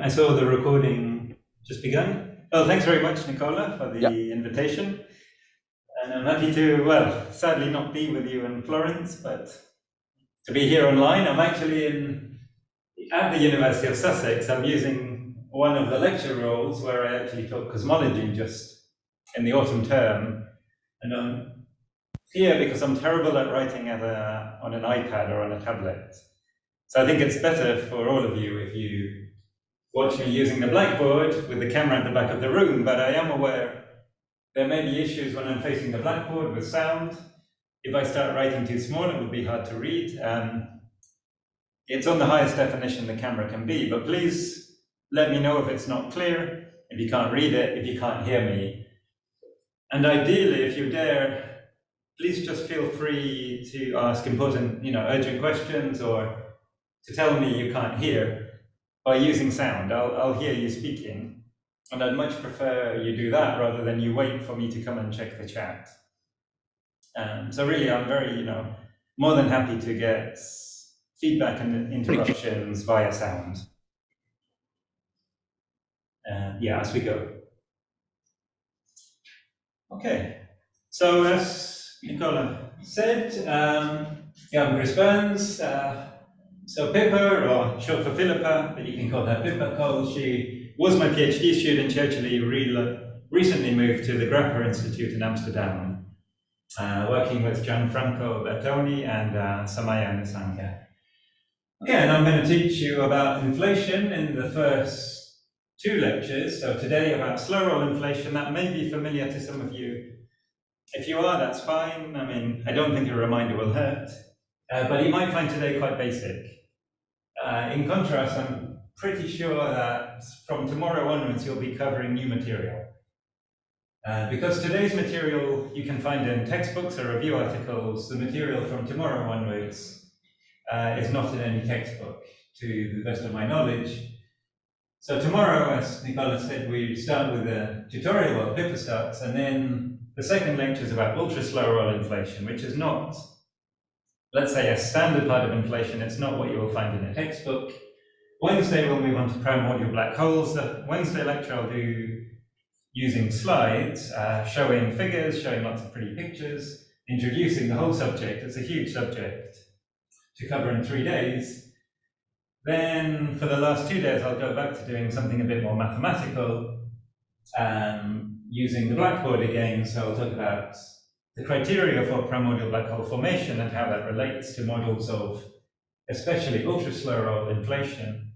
I saw the recording just begun. Well, thanks very much, Nicola, for the invitation. And I'm happy to, well, sadly not be with you in Florence, but to be here online. I'm actually at the University of Sussex. I'm using one of the lecture roles where I actually taught cosmology just in the autumn term. And I'm here because I'm terrible at writing on an iPad or on a tablet. So I think it's better for all of you if you watch me using the blackboard with the camera at the back of the room, but I am aware there may be issues when I'm facing the blackboard with sound. If I start writing too small, it will be hard to read. It's on the highest definition the camera can be, but please let me know if it's not clear, if you can't read it, if you can't hear me. And ideally, if you dare, please just feel free to ask important, urgent questions or to tell me you can't hear by using sound. I'll hear you speaking, and I'd much prefer you do that rather than you wait for me to come and check the chat. So really, I'm very, more than happy to get feedback and interruptions via sound. As we go. Okay, so as Nicola said, I'm Chris Byrnes. So Pippa, or short for Philippa, but you can call her Pippa Cole, she was my PhD student. She actually recently moved to the Grapper Institute in Amsterdam, working with Gianfranco Bertoni and Samaya Nisanga. Okay, and I'm going to teach you about inflation in the first two lectures. So today about slow roll inflation. That may be familiar to some of you. If you are, that's fine. I mean, I don't think a reminder will hurt, but you might find today quite basic. In contrast, I'm pretty sure that from tomorrow onwards you'll be covering new material. Because today's material you can find in textbooks or review articles, the material from tomorrow onwards is not in any textbook, to the best of my knowledge. So tomorrow, as Nicola said, we start with a tutorial where Pippa starts, and then the second lecture is about ultra-slow roll inflation, which is not, let's say, a standard part of inflation. It's not what you will find in a textbook. Wednesday we'll move on to primordial black holes. The Wednesday lecture I'll do using slides, showing figures, showing lots of pretty pictures, introducing the whole subject. It's a huge subject to cover in 3 days. Then for the last 2 days I'll go back to doing something a bit more mathematical, using the blackboard again. So I'll talk about the criteria for primordial black hole formation and how that relates to models of especially ultra-slow roll inflation.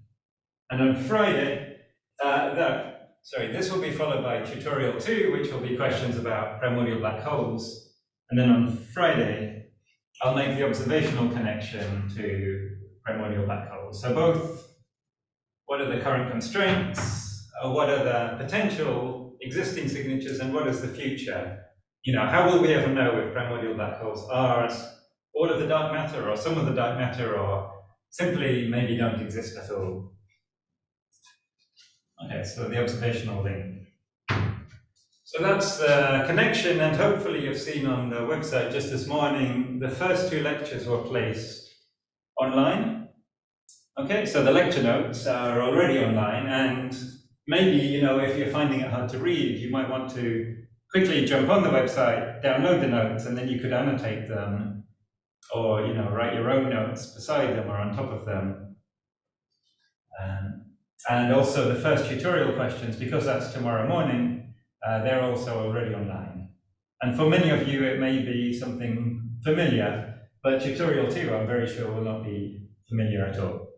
And on Friday, this will be followed by tutorial 2, which will be questions about primordial black holes. And then on Friday, I'll make the observational connection to primordial black holes. So both, what are the current constraints, what are the potential existing signatures, and what is the future? How will we ever know if primordial black holes are all of the dark matter, or some of the dark matter, or simply maybe don't exist at all? Okay, so the observational link. So that's the connection, and hopefully you've seen on the website just this morning, the first 2 lectures were placed online. Okay, so the lecture notes are already online, and maybe, if you're finding it hard to read, you might want to quickly jump on the website, download the notes, and then you could annotate them, or write your own notes beside them or on top of them. And also the first tutorial questions, because that's tomorrow morning, they're also already online. And for many of you, it may be something familiar, but tutorial 2, I'm very sure, will not be familiar at all.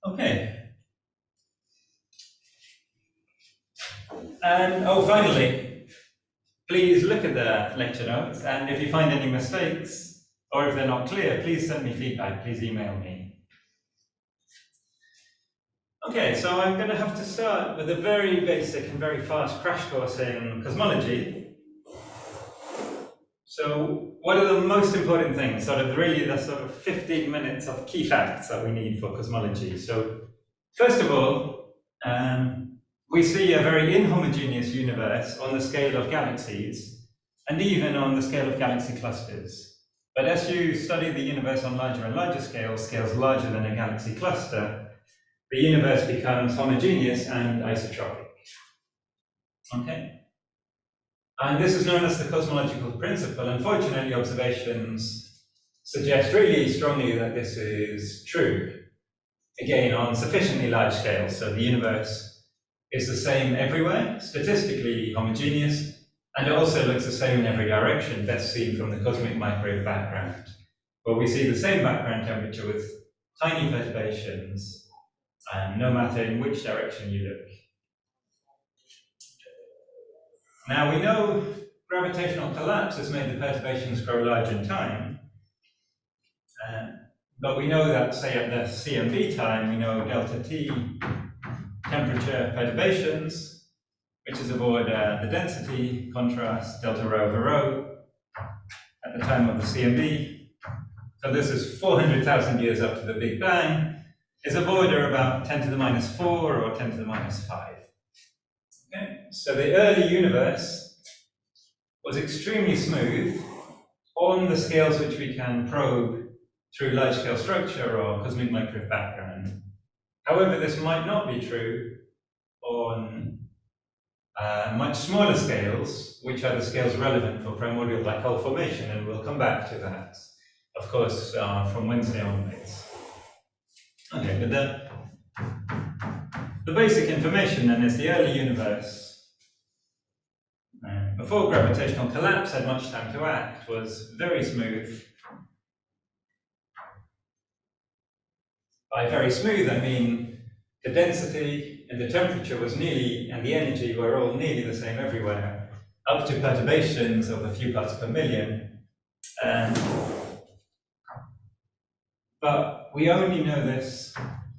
Okay. And finally, please look at the lecture notes, and if you find any mistakes, or if they're not clear, please send me feedback, please email me. Okay, so I'm going to have to start with a very basic and very fast crash course in cosmology. So what are the most important things, the 15 minutes of key facts that we need for cosmology? So first of all, we see a very inhomogeneous universe on the scale of galaxies, and even on the scale of galaxy clusters. But as you study the universe on larger and larger scales larger than a galaxy cluster, the universe becomes homogeneous and isotropic. Okay? And this is known as the cosmological principle. Unfortunately, observations suggest really strongly that this is true. Again, on sufficiently large scales, so the universe is the same everywhere, statistically homogeneous, and it also looks the same in every direction, best seen from the cosmic microwave background, where we see the same background temperature with tiny perturbations, no matter in which direction you look. Now we know gravitational collapse has made the perturbations grow large in time, but we know that, say, at the CMB time, we know delta T temperature perturbations, which is avoid the density contrast, delta rho over rho, at the time of the CMB. So this is 400,000 years after the Big Bang, is a order about 10 to the minus 4 or 10 to the minus 5. Okay? So the early universe was extremely smooth on the scales which we can probe through large-scale structure or cosmic microwave background. However, this might not be true on much smaller scales, which are the scales relevant for primordial black hole formation, and we'll come back to that, of course, from Wednesday onwards. Okay, but the basic information then is the early universe, before gravitational collapse had much time to act, was very smooth. By very smooth, I mean the density and the temperature was nearly, and the energy were all nearly the same everywhere, up to perturbations of a few parts per million. But we only know this,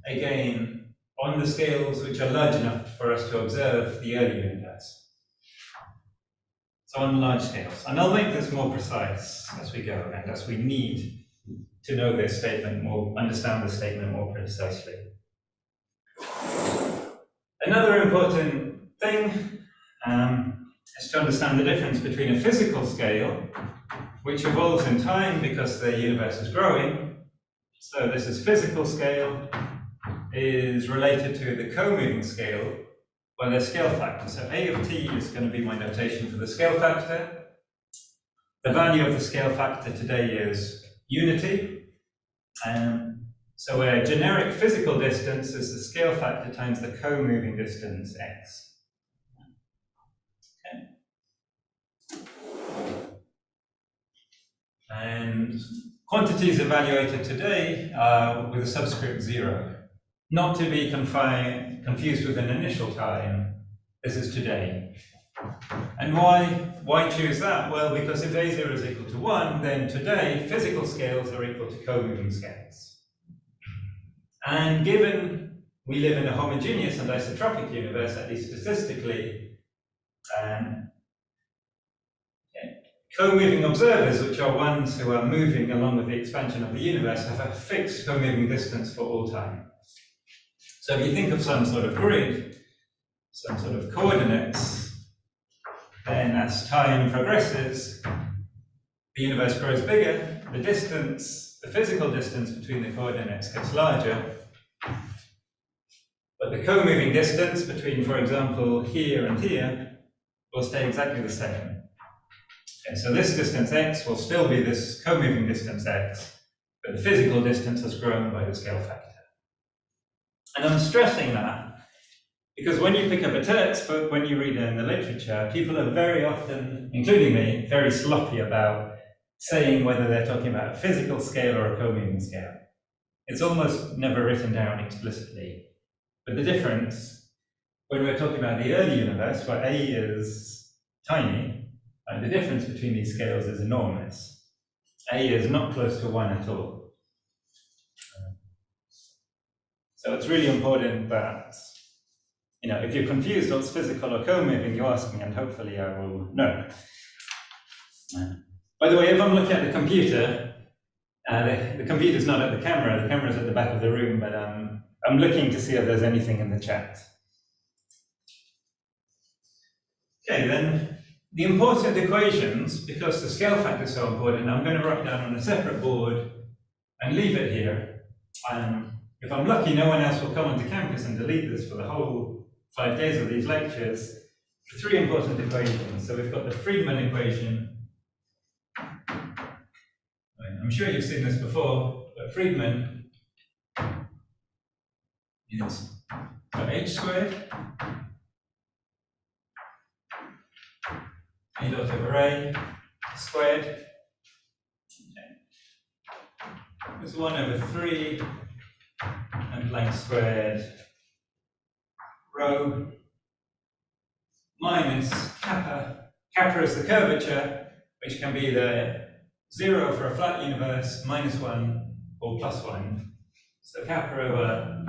again, on the scales which are large enough for us to observe the early universe. So on large scales. And I'll make this more precise as we go, and as we need to know this statement more, understand the statement more precisely. Another important thing is to understand the difference between a physical scale, which evolves in time because the universe is growing. So this is physical scale, is related to the co-moving scale, where there's scale factor. So A of t is going to be my notation for the scale factor. The value of the scale factor today is unity. So a generic physical distance is the scale factor times the co-moving distance x. Okay. And quantities evaluated today are with a subscript 0, not to be confused with an initial time. This is today. And why choose that? Well, because if A0 is equal to 1, then today physical scales are equal to co-moving scales. And given we live in a homogeneous and isotropic universe, at least statistically, co-moving observers, which are ones who are moving along with the expansion of the universe, have a fixed co-moving distance for all time. So if you think of some sort of grid, some sort of coordinates, then as time progresses, the universe grows bigger, the distance, the physical distance between the coordinates gets larger, but the co-moving distance between, for example, here and here, will stay exactly the same. Okay, so this distance x will still be this co-moving distance x, but the physical distance has grown by the scale factor. And I'm stressing that because when you pick up a textbook, when you read it in the literature, people are very often, including me, very sloppy about saying whether they're talking about a physical scale or a co-moving scale. It's almost never written down explicitly. But the difference, when we're talking about the early universe, where A is tiny, the difference between these scales is enormous. A is not close to 1 at all. So it's really important that, if you're confused what's physical or co-moving, you ask me, and hopefully I will know. By the way, if I'm looking at the computer, the computer's not at the camera's at the back of the room, but I'm looking to see if there's anything in the chat. Okay, then the important equations, because the scale factor is so important, I'm going to write down on a separate board and leave it here. if I'm lucky, no one else will come onto campus and delete this for the whole 5 days of these lectures. The 3 important equations. So we've got the Friedmann equation. I'm sure you've seen this before, but Friedmann is h squared, a dot over a squared, is 1 over 3, and Planck squared rho minus kappa. Kappa is the curvature, which can be the 0 for a flat universe, -1, or +1. So kappa over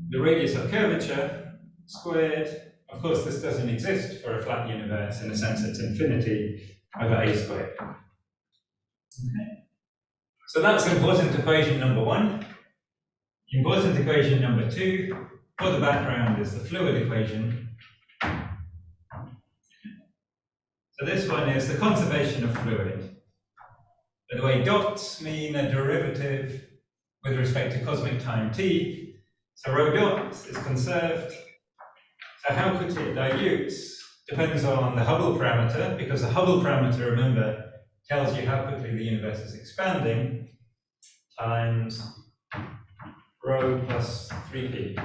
the radius of curvature squared. Of course, this doesn't exist for a flat universe. In a sense, it's infinity over a squared. Okay. So that's important equation number 1. Important equation number 2, for the background, is the fluid equation. So this one is the conservation of fluid. By the way, dots mean a derivative with respect to cosmic time t. So rho dot is conserved. So how quickly it dilutes depends on the Hubble parameter, because the Hubble parameter, remember, tells you how quickly the universe is expanding, times rho plus 3p.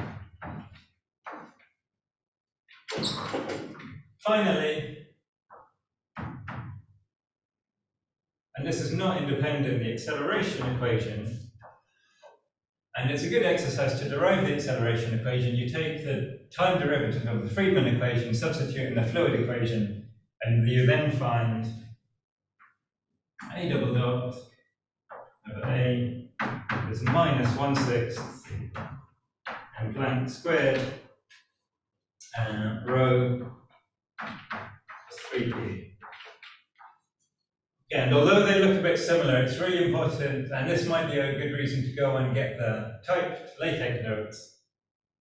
Finally, and this is not independent, the acceleration equation, and it's a good exercise to derive the acceleration equation. You take the time derivative of the Friedmann equation, substitute in the fluid equation, and you then find a double dot over a is -1/6 and Planck squared and rho plus 3p. And although they look a bit similar, it's really important, and this might be a good reason to go and get the typed LaTeX notes.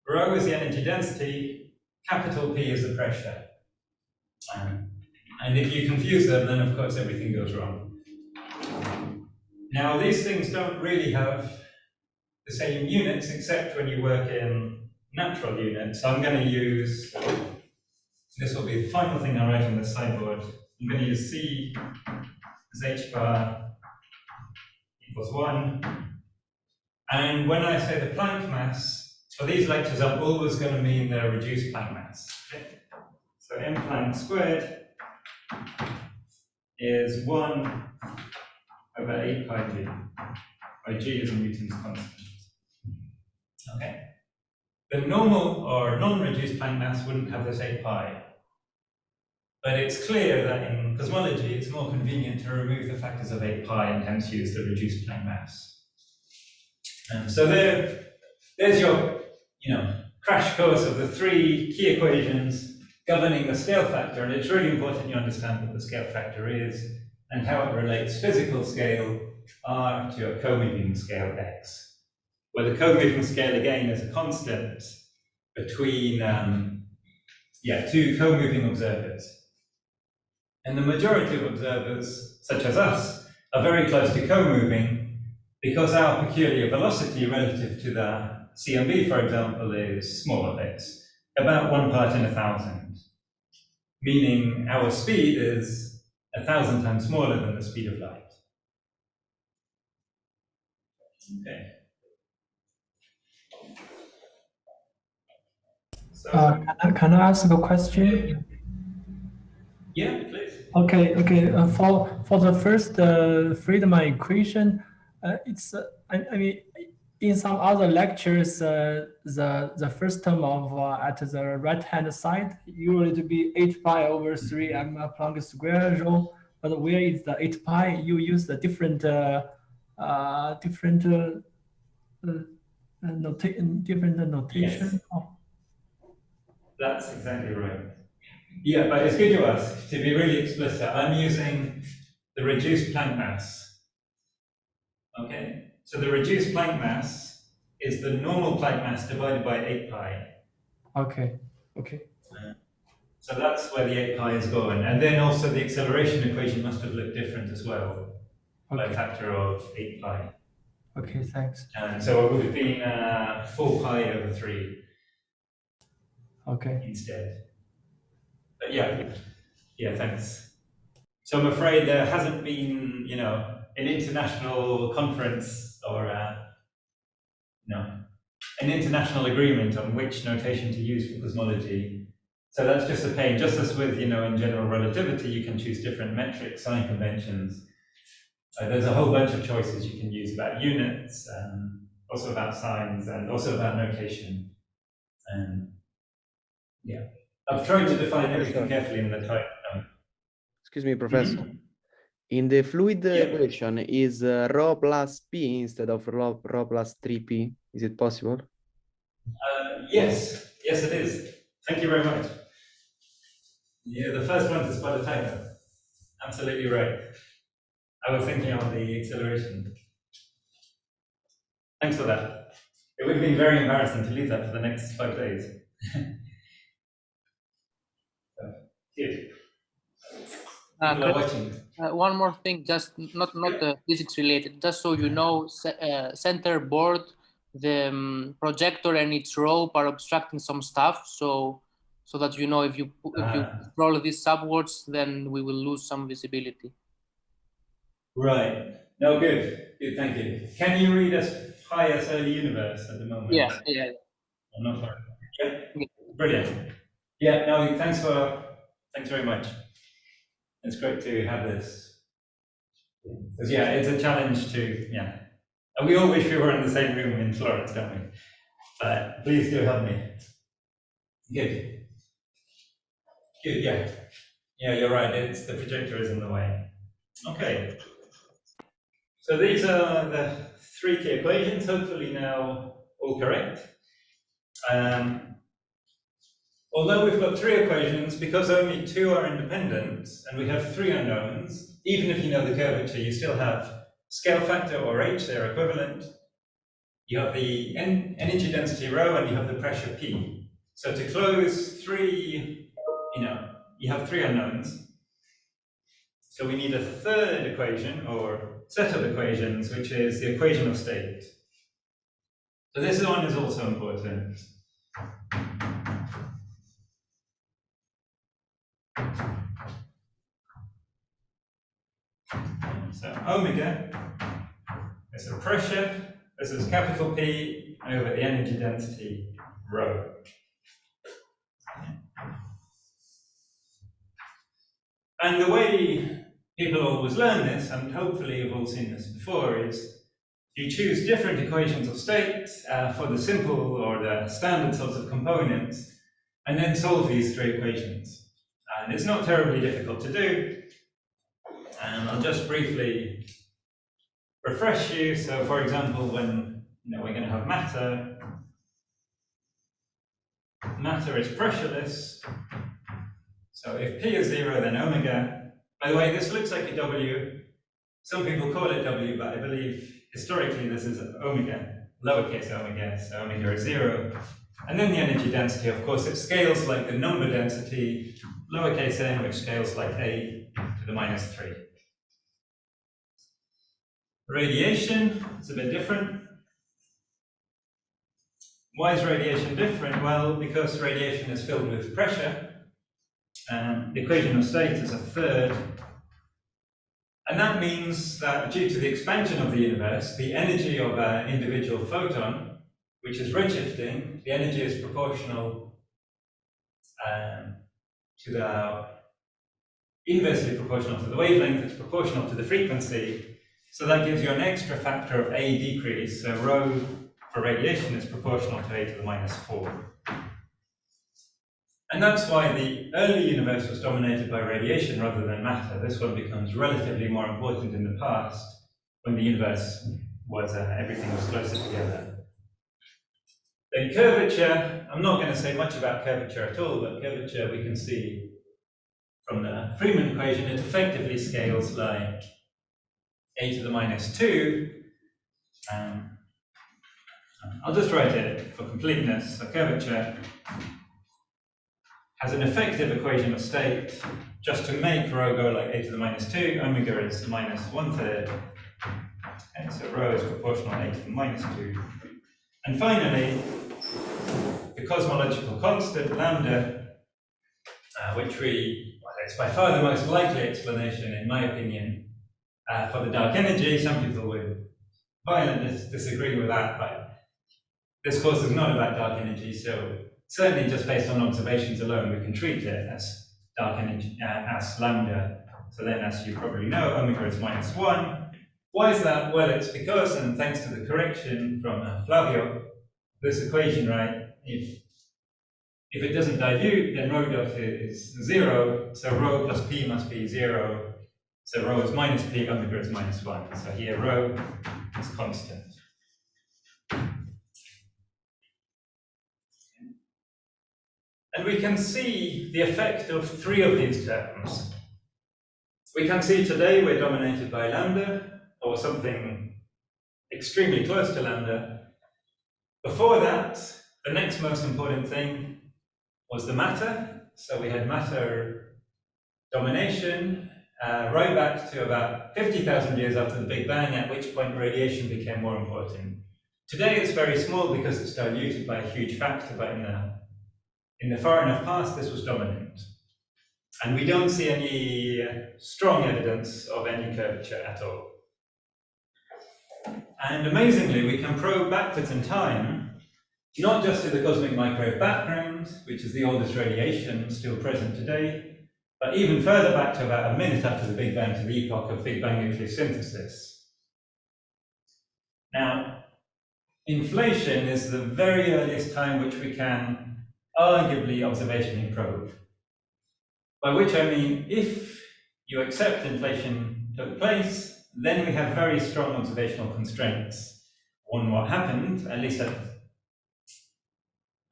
Rho is the energy density, capital P is the pressure. And if you confuse them, then of course everything goes wrong. Now, these things don't really have the same units, except when you work in natural units. So I'm going to use, this will be the final thing I write on the sideboard. I'm going to use C as h bar equals 1. And when I say the Planck mass, for these lectures, I'm always going to mean the reduced Planck mass. Okay? So m Planck squared is 1 over 8 pi g, where g is Newton's constant. Okay. The normal or non-reduced Planck mass wouldn't have this 8 pi. But it's clear that in cosmology, it's more convenient to remove the factors of 8 pi and hence use the reduced Planck mass. So there's your crash course of the 3 key equations governing the scale factor. And it's really important you understand what the scale factor is and how it relates physical scale r to a co-moving scale x, where the co-moving scale again is a constant between two co-moving observers. And the majority of observers, such as us, are very close to co-moving because our peculiar velocity relative to the CMB, for example, is small. It's about 1 part in 1,000, meaning our speed is 1,000 times smaller than the speed of light. Okay. So, can I ask a question? Yeah, please. Okay. For the first Friedmann equation, it's I mean, in some other lectures, the first term of at the right hand side usually to be 8 pi over 3 m Planck square rho. But where is the 8 pi? You use the different notation. Yes. That's exactly right. Yeah, but it's good you ask. To be really explicit, I'm using the reduced Planck mass. Okay? So the reduced Planck mass is the normal Planck mass divided by 8 pi. Okay. So that's where the 8 pi is going. And then also the acceleration equation must have looked different as well, by a factor of 8 pi. Okay, thanks. And so it would have been 4 pi over 3 Okay. instead. But yeah, thanks. So I'm afraid there hasn't been, an international conference or, an international agreement on which notation to use for cosmology. So that's just a pain. Just as with, in general relativity, you can choose different metric sign conventions. There's a whole bunch of choices you can use about units, also about signs, and also about notation. And yeah, I've tried to define everything carefully in the type. Excuse me, Professor. In the fluid Yep. equation, is rho plus p instead of rho plus 3p? Is it possible? Yes, it is. Thank you very much. Yeah, the first one is by the typo. Absolutely right. I was thinking of the acceleration. Thanks for that. It would have been very embarrassing to leave that for the next 5 days. Good. People are watching. One more thing, just not physics related, just so you know, center board, the projector and its rope are obstructing some stuff, so that you know if you scroll this upwards, then we will lose some visibility. Right. No, good. Good, thank you. Can you read as high as early universe at the moment? Yeah. I'm not sure. Yeah. Brilliant. Yeah, no, thanks very much. It's great to have this. Because it's a challenge to, And we all wish we were in the same room in Florence, don't we? But please do help me. Good. Good, yeah. Yeah, you're right. The projector is in the way. Okay. So these are the 3 key equations, hopefully now all correct. Although we've got 3 equations, because only 2 are independent, and we have 3 unknowns, even if you know the curvature, you still have scale factor or h, they're equivalent. You have the energy density rho, and you have the pressure P. So to close 3, you have 3 unknowns. So we need a third equation, or set of equations, which is the equation of state. So this one is also important. So omega is the pressure, this is capital P over the energy density rho. And the way people always learn this, and hopefully you've all seen this before, is you choose different equations of state for the simple or the standard sorts of components, and then solve these 3 equations. And it's not terribly difficult to do. And I'll just briefly refresh you. So for example, when we're going to have matter is pressureless. So if P is 0, then omega. By the way, this looks like a W. Some people call it W, but I believe historically this is omega, lowercase omega, so omega is 0. And then the energy density, of course, it scales like the number density, lowercase n, which scales like a to the minus 3. Radiation is a bit different. Why is radiation different? Well, because radiation is filled with pressure. The equation of state is a third. And that means that due to the expansion of the universe, the energy of an individual photon, which is redshifting, the energy is proportional inversely proportional to the wavelength, it's proportional to the frequency. So that gives you an extra factor of A decrease. So rho for radiation is proportional to A to the minus 4. And that's why the early universe was dominated by radiation rather than matter. This one becomes relatively more important in the past, when the universe was, everything was closer together. Then curvature, I'm not going to say much about curvature at all, but curvature we can see from the Freeman equation, it effectively scales like A to the minus 2. I'll just write it for completeness. So curvature has an effective equation of state. Just to make rho go like A to the minus 2, omega is minus 1/3. Okay, so rho is proportional A to the minus 2. And finally, the cosmological constant, lambda, which it's by far the most likely explanation, in my opinion, for the dark energy. Some people would violently disagree with that, but this course is not about dark energy, so certainly just based on observations alone, we can treat it as dark energy, as lambda. So then, as you probably know, omega is -1. Why is that? Well, it's because, and thanks to the correction from Flavio, this equation, right, if it doesn't dilute, then rho dot is 0, so rho plus p must be 0. So rho is minus p, omega is -1. So here rho is constant. And we can see the effect of 3 of these terms. We can see today we're dominated by lambda, or something extremely close to lambda. Before that, the next most important thing was the matter. So we had matter domination right back to about 50,000 years after the Big Bang, at which point radiation became more important. Today it's very small because it's diluted by a huge factor, but in the far enough past this was dominant. And we don't see any strong evidence of any curvature at all. And amazingly, we can probe backwards in time, not just to the cosmic microwave background, which is the oldest radiation still present today, but even further back to about a minute after the Big Bang, to the epoch of Big Bang nucleosynthesis. Now, inflation is the very earliest time which we can arguably observationally probe. By which I mean, if you accept inflation took place, then we have very strong observational constraints on what happened, at least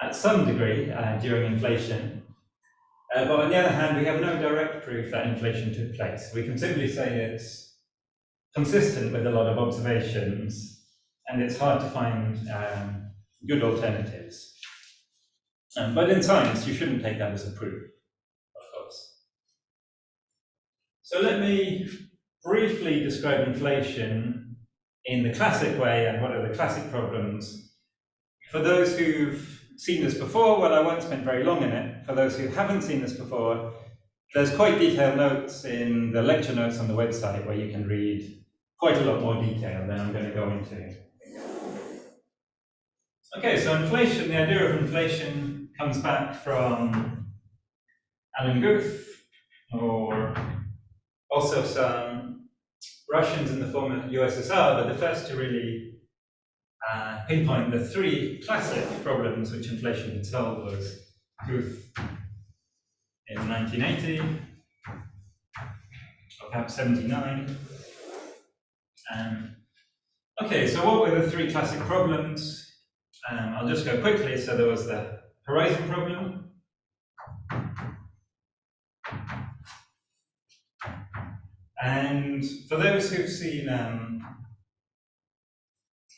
at some degree during inflation. But on the other hand, we have no direct proof that inflation took place. We can simply say it's consistent with a lot of observations, and it's hard to find good alternatives. But in science, you shouldn't take that as a proof, of course. So let me briefly describe inflation in the classic way and what are the classic problems. For those who've seen this before, well, I won't spend very long in it. For those who haven't seen this before, there's quite detailed notes in the lecture notes on the website where you can read quite a lot more detail than I'm going to go into. Okay, so inflation, the idea of inflation comes back from Alan Guth, or also some Russians in the former USSR, but the first to really pinpoint the 3 classic problems which inflation could solve was Guth in 1980, or perhaps 79. Okay, so what were the 3 classic problems? I'll just go quickly. So there was the horizon problem, and for those who've seen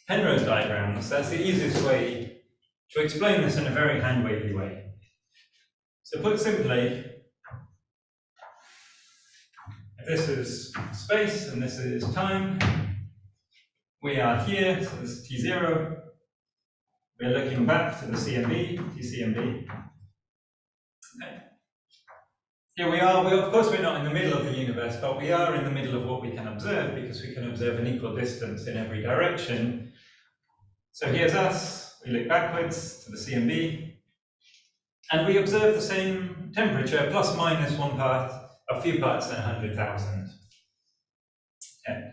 Penrose diagrams, that's the easiest way to explain this in a very hand-wavy way. So put simply, if this is space and this is time, we are here, so this is T0. We're looking back to the CMB, TCMB. Okay. Here we are. Of course, we're not in the middle of the universe, but we are in the middle of what we can observe because we can observe an equal distance in every direction. So here's us. We look backwards to the CMB, and we observe the same temperature, plus minus one part, a few parts in 100,000. Okay.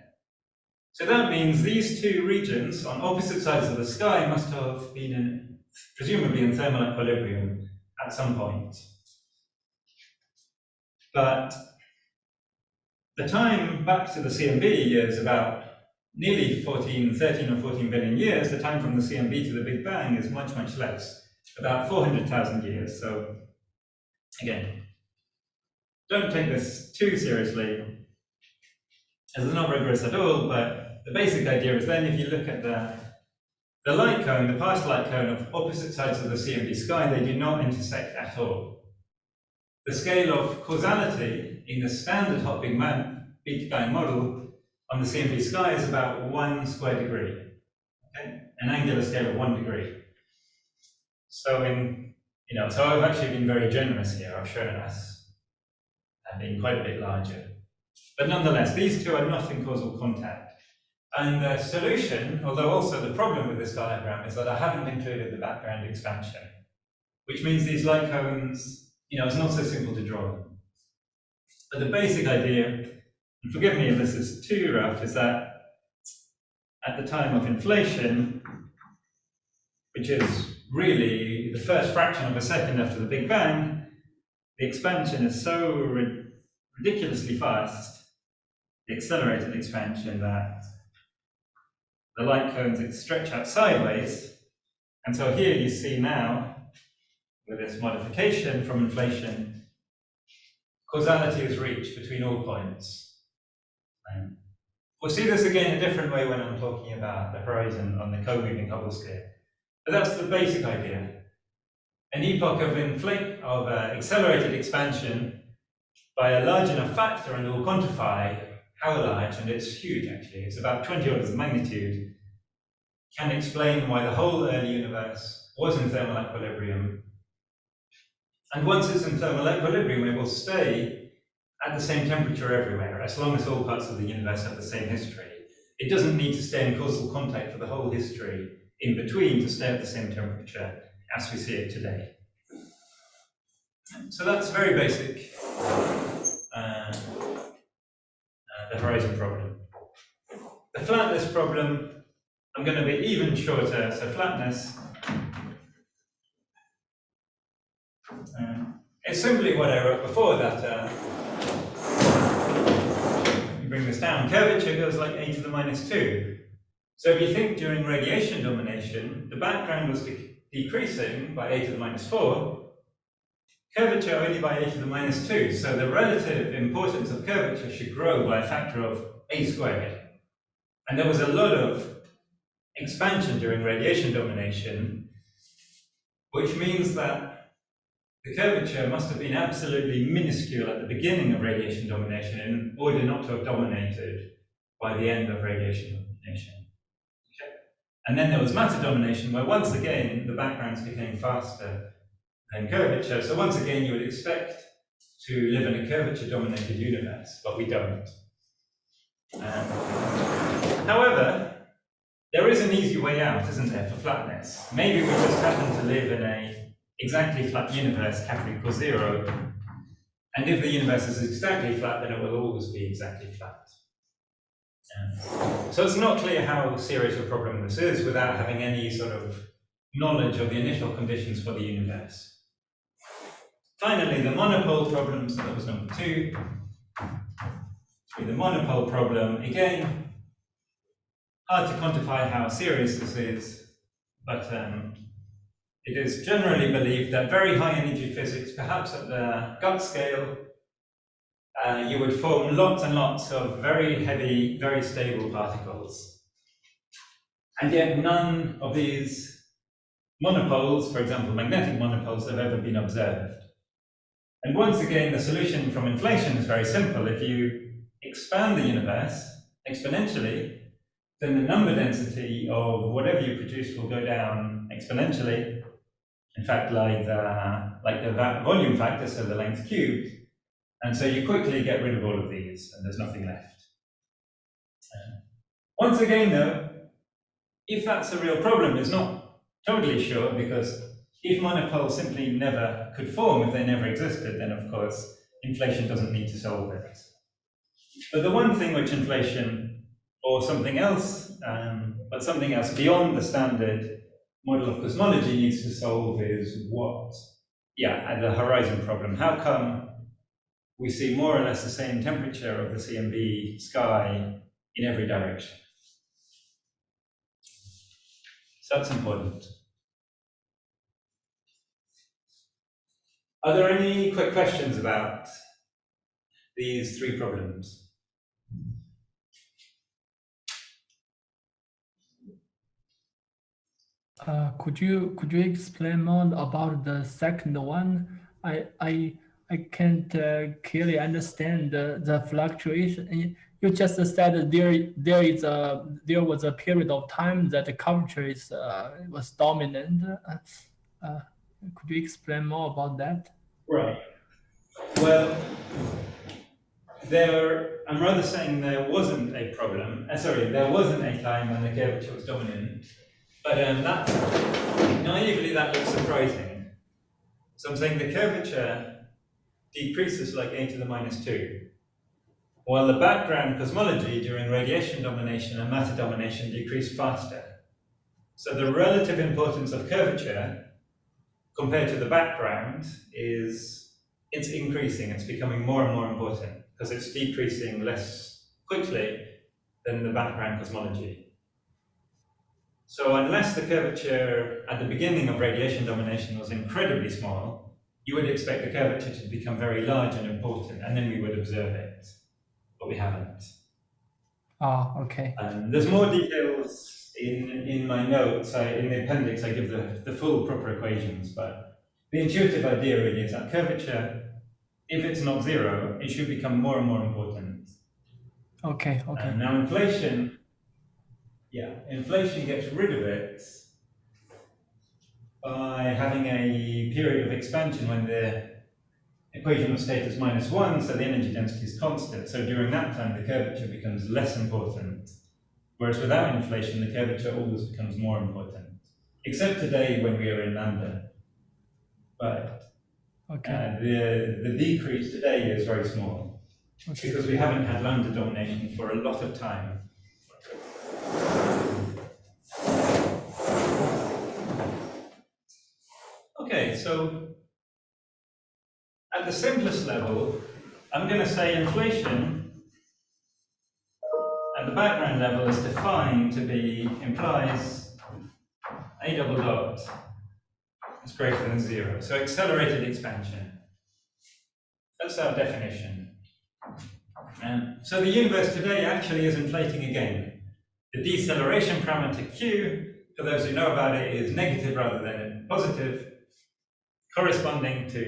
So that means these 2 regions on opposite sides of the sky must have been presumably in thermal equilibrium at some point. But the time back to the CMB is about nearly 13 or 14 billion years. The time from the CMB to the Big Bang is much, much less, about 400,000 years. So again, don't take this too seriously. It's not rigorous at all, but the basic idea is then if you look at the light cone, the past light cone of opposite sides of the CMB sky, they do not intersect at all. The scale of causality in the standard hot Big Bang model on the CMB sky is about 1 square degree, okay? An angular scale of 1 degree. So so I've actually been very generous here. I've shown us being quite a bit larger. But nonetheless, these two are not in causal contact. And the solution, although also the problem with this diagram, is that I haven't included the background expansion, which means these light cones, it's not so simple to draw them. But the basic idea, and forgive me if this is too rough, is that at the time of inflation, which is really the first fraction of a second after the Big Bang, the expansion is so ridiculously fast, the accelerated expansion, that the light cones stretch out sideways. And so here you see now, with this modification from inflation, causality is reached between all points. We'll see this again a different way when I'm talking about the horizon on the co-moving Hubble scale. But that's the basic idea. An epoch of accelerated expansion by a large enough factor, and we'll quantify how large, and it's huge actually, it's about 20 orders of magnitude, can explain why the whole early universe was in thermal equilibrium. And once it's in thermal equilibrium, it will stay at the same temperature everywhere, as long as all parts of the universe have the same history. It doesn't need to stay in causal contact for the whole history in between to stay at the same temperature as we see it today. So that's very basic, the horizon problem. The flatness problem, I'm going to be even shorter. So flatness is simply what I wrote before, that you bring this down. Curvature goes like a to the minus 2. So if you think during radiation domination, the background was decreasing by a to the minus 4, curvature only by a to the minus 2. So the relative importance of curvature should grow by a factor of a squared. And there was a lot of expansion during radiation domination, which means that the curvature must have been absolutely minuscule at the beginning of radiation domination in order not to have dominated by the end of radiation domination. Okay. And then there was matter domination, where once again the backgrounds became faster than curvature. So once again you would expect to live in a curvature-dominated universe, but we don't. However, there is an easy way out, isn't there, for flatness? Maybe we just happen to live in an exactly flat universe, capital equals 0, and if the universe is exactly flat, then it will always be exactly flat. So it's not clear how serious a problem this is without having any sort of knowledge of the initial conditions for the universe. Finally, the monopole problems, that was number 2. The monopole problem, again, hard to quantify how serious this is, but it is generally believed that very high energy physics, perhaps at the gut scale, you would form lots and lots of very heavy, very stable particles. And yet none of these monopoles, for example, magnetic monopoles, have ever been observed. And once again, the solution from inflation is very simple. If you expand the universe exponentially, then the number density of whatever you produce will go down exponentially. In fact, like the volume factor, so the length cubed. And so you quickly get rid of all of these, and there's nothing left. Once again, though, if that's a real problem, it's not totally sure, because if monopoles simply never could form, if they never existed, then of course inflation doesn't need to solve it. But the one thing which inflation, or something else, but something else beyond the standard model of cosmology needs to solve is the horizon problem. How come we see more or less the same temperature of the CMB sky in every direction? So that's important. Are there any quick questions about these 3 problems? Could you explain more about the second one? I can't clearly understand the fluctuation. you just said there was a period of time that the curvature was dominant. Could you explain more about that? Right. Well, I'm rather saying there wasn't a problem. There wasn't a time when the curvature was dominant, but naively that looks surprising. So I'm saying the curvature decreases like a to the minus 2, while the background cosmology during radiation domination and matter domination decreased faster. So the relative importance of curvature compared to the background it's increasing, it's becoming more and more important because it's decreasing less quickly than the background cosmology. So unless the curvature at the beginning of radiation domination was incredibly small, you would expect the curvature to become very large and important, and then we would observe it, but we haven't. Oh, okay. There's more details in my notes. In the appendix, I give the full proper equations, but the intuitive idea really is that curvature, if it's not zero, it should become more and more important. Okay. Now inflation gets rid of it by having a period of expansion when the equation of state is -1, so the energy density is constant. So during that time, the curvature becomes less important. Whereas without inflation, the curvature always becomes more important. Except today when we are in lambda. But the decrease today is very small. Because we haven't had lambda domination for a lot of time. Okay, so at the simplest level, I'm going to say inflation at the background level is defined to be, implies a double dot is greater than 0. So accelerated expansion. That's our definition. So the universe today actually is inflating again. The deceleration parameter q, for those who know about it, is negative rather than positive, corresponding to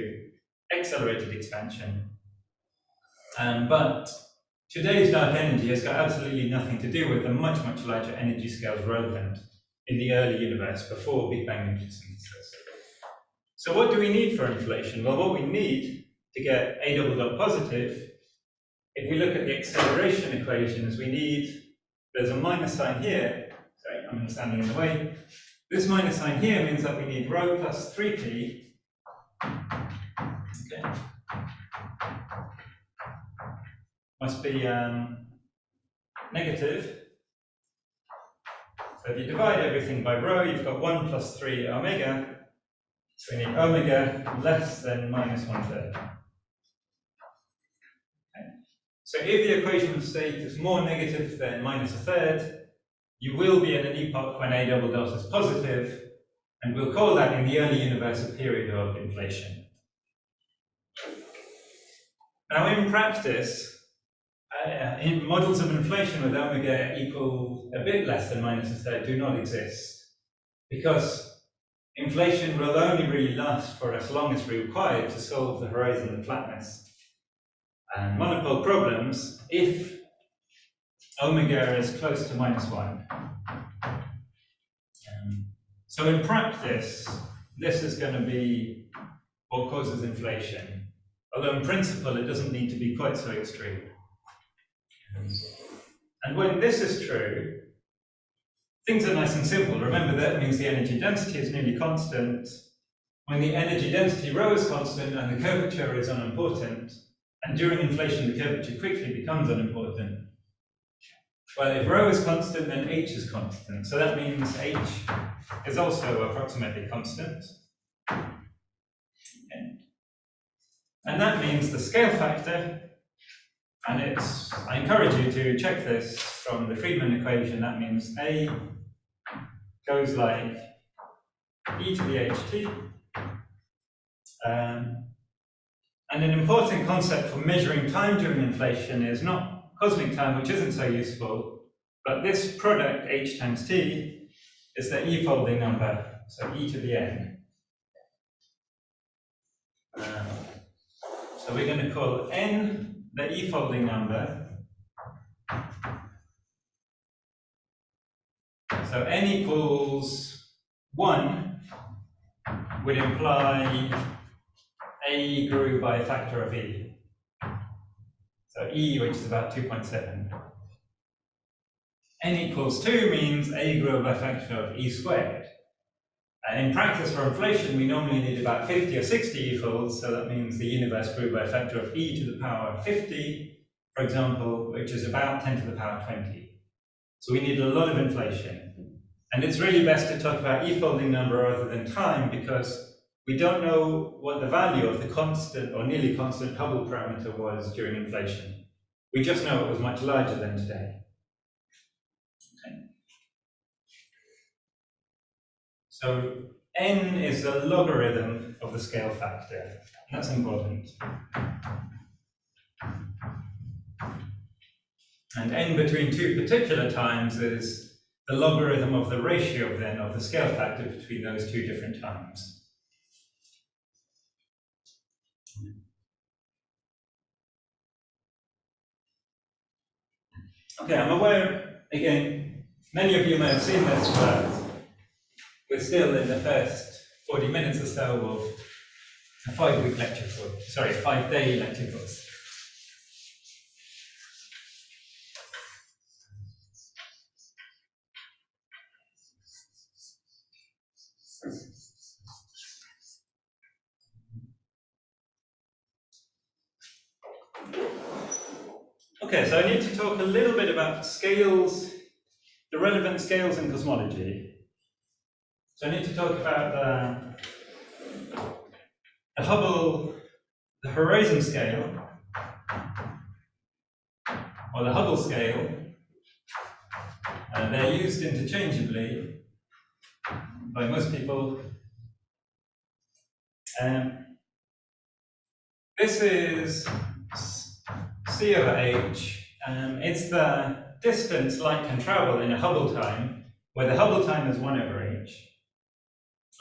accelerated expansion. But today's dark energy has got absolutely nothing to do with the much, much larger energy scales relevant in the early universe before Big Bang energy synthesis. So what do we need for inflation? Well, what we need to get a double dot positive, if we look at the acceleration equations, there's a minus sign here. Sorry, I'm standing in the way. This minus sign here means that we need rho plus 3p. Okay. Must be negative. So if you divide everything by rho, you've got 1 plus 3 omega. So we need omega less than -1/3. Okay. So if the equation of state is more negative than -1/3, you will be at an epoch when a double dot is positive, and we'll call that in the early universe a period of inflation. Now in practice, in models of inflation with omega equal a bit less than -1/3 do not exist, because inflation will only really last for as long as required to solve the horizon of flatness and monopole problems if omega is close to -1. So in practice, this is going to be what causes inflation, although in principle it doesn't need to be quite so extreme. And when this is true, things are nice and simple. Remember, that means the energy density is nearly constant. When the energy density rho is constant and the curvature is unimportant, and during inflation the curvature quickly becomes unimportant. Well, if rho is constant, then h is constant. So that means h is also approximately constant. Okay. And that means the scale factor, and I encourage you to check this from the Friedmann equation. That means A goes like e to the ht. And an important concept for measuring time during inflation is not cosmic time, which isn't so useful, but this product, h times t, is the e-folding number, so e to the n. So we're going to call n the e-folding number, So n equals 1 would imply A grew by a factor of E. So E, which is about 2.7. N equals 2 means A grew by a factor of E squared. And in practice for inflation, we normally need about 50 or 60 E-folds, so that means the universe grew by a factor of E to the power 50, for example, which is about 10 to the power 20. So we need a lot of inflation. And it's really best to talk about E-folding number rather than time, because we don't know what the value of the constant or nearly constant Hubble parameter was during inflation. We just know it was much larger than today. Okay. So n is the logarithm of the scale factor. That's important. And n between two particular times is the logarithm of the ratio then of the scale factor between those two different times. Okay, I'm aware, again, many of you may have seen this, but we're still in the first 40 minutes or so of a 5-week lecture course, sorry, 5-day lecture course. Okay, so I need to talk a little bit about scales, the relevant scales in cosmology. So I need to talk about the Hubble, the horizon scale, or the Hubble scale. They're used interchangeably by most people. This is C over h. It's the distance light can travel in a Hubble time, where the Hubble time is 1 over h.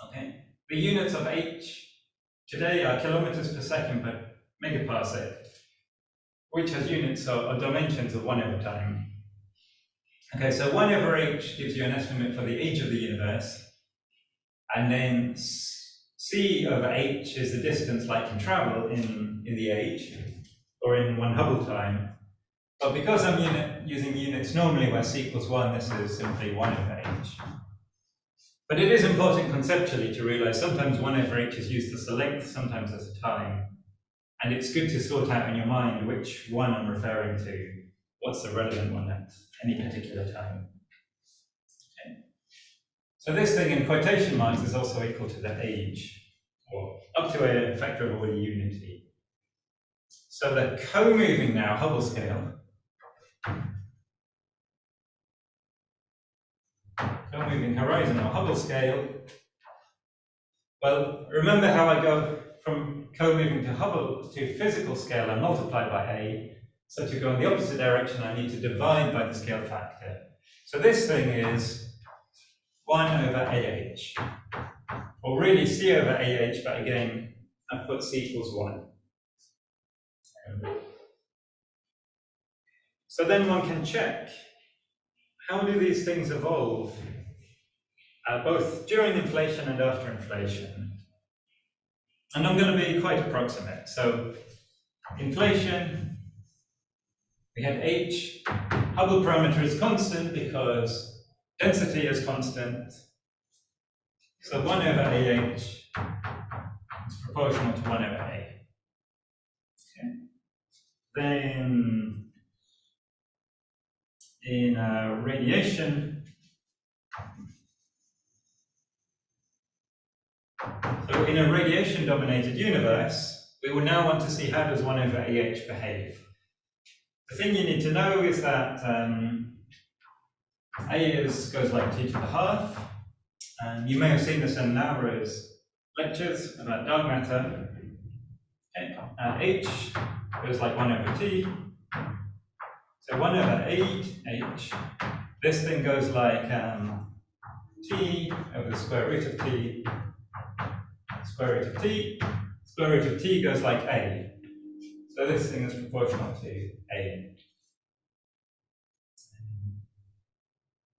Okay. The units of h today are kilometers per second per megaparsec, which has units or dimensions of 1 over time. Okay, so 1 over h gives you an estimate for the age of the universe, and then c over h is the distance light can travel in the age, or in 1 Hubble time. But because I'm using units normally where c equals 1, this is simply 1 over h. But it is important conceptually to realize sometimes 1 over h is used as a length, sometimes as a time. And it's good to sort out in your mind which one I'm referring to, what's the relevant one at any particular time. Okay. So this thing in quotation marks is also equal to the age, or up to a factor of order unity. So the co-moving now Hubble scale, co-moving horizon or Hubble scale, well, remember how I go from co-moving to Hubble to physical scale and multiply by A. So to go in the opposite direction, I need to divide by the scale factor. So this thing is 1 over AH, or really C over AH, but again, I've put C equals 1. So then one can check, how do these things evolve, both during inflation and after inflation? And I'm going to be quite approximate. So inflation, we have h, Hubble parameter is constant because density is constant. So 1 over AH is proportional to 1 over A. Okay. Then in radiation, so in a radiation-dominated universe, we will now want to see how does 1 over AH behave. The thing you need to know is that A goes like T to the half. You may have seen this in Naura's lectures about dark matter. Okay. H goes like 1 over T. So 1 over 8H. This thing goes like T over the square root of T, square root of T. Square root of T goes like A. So this thing is proportional to A.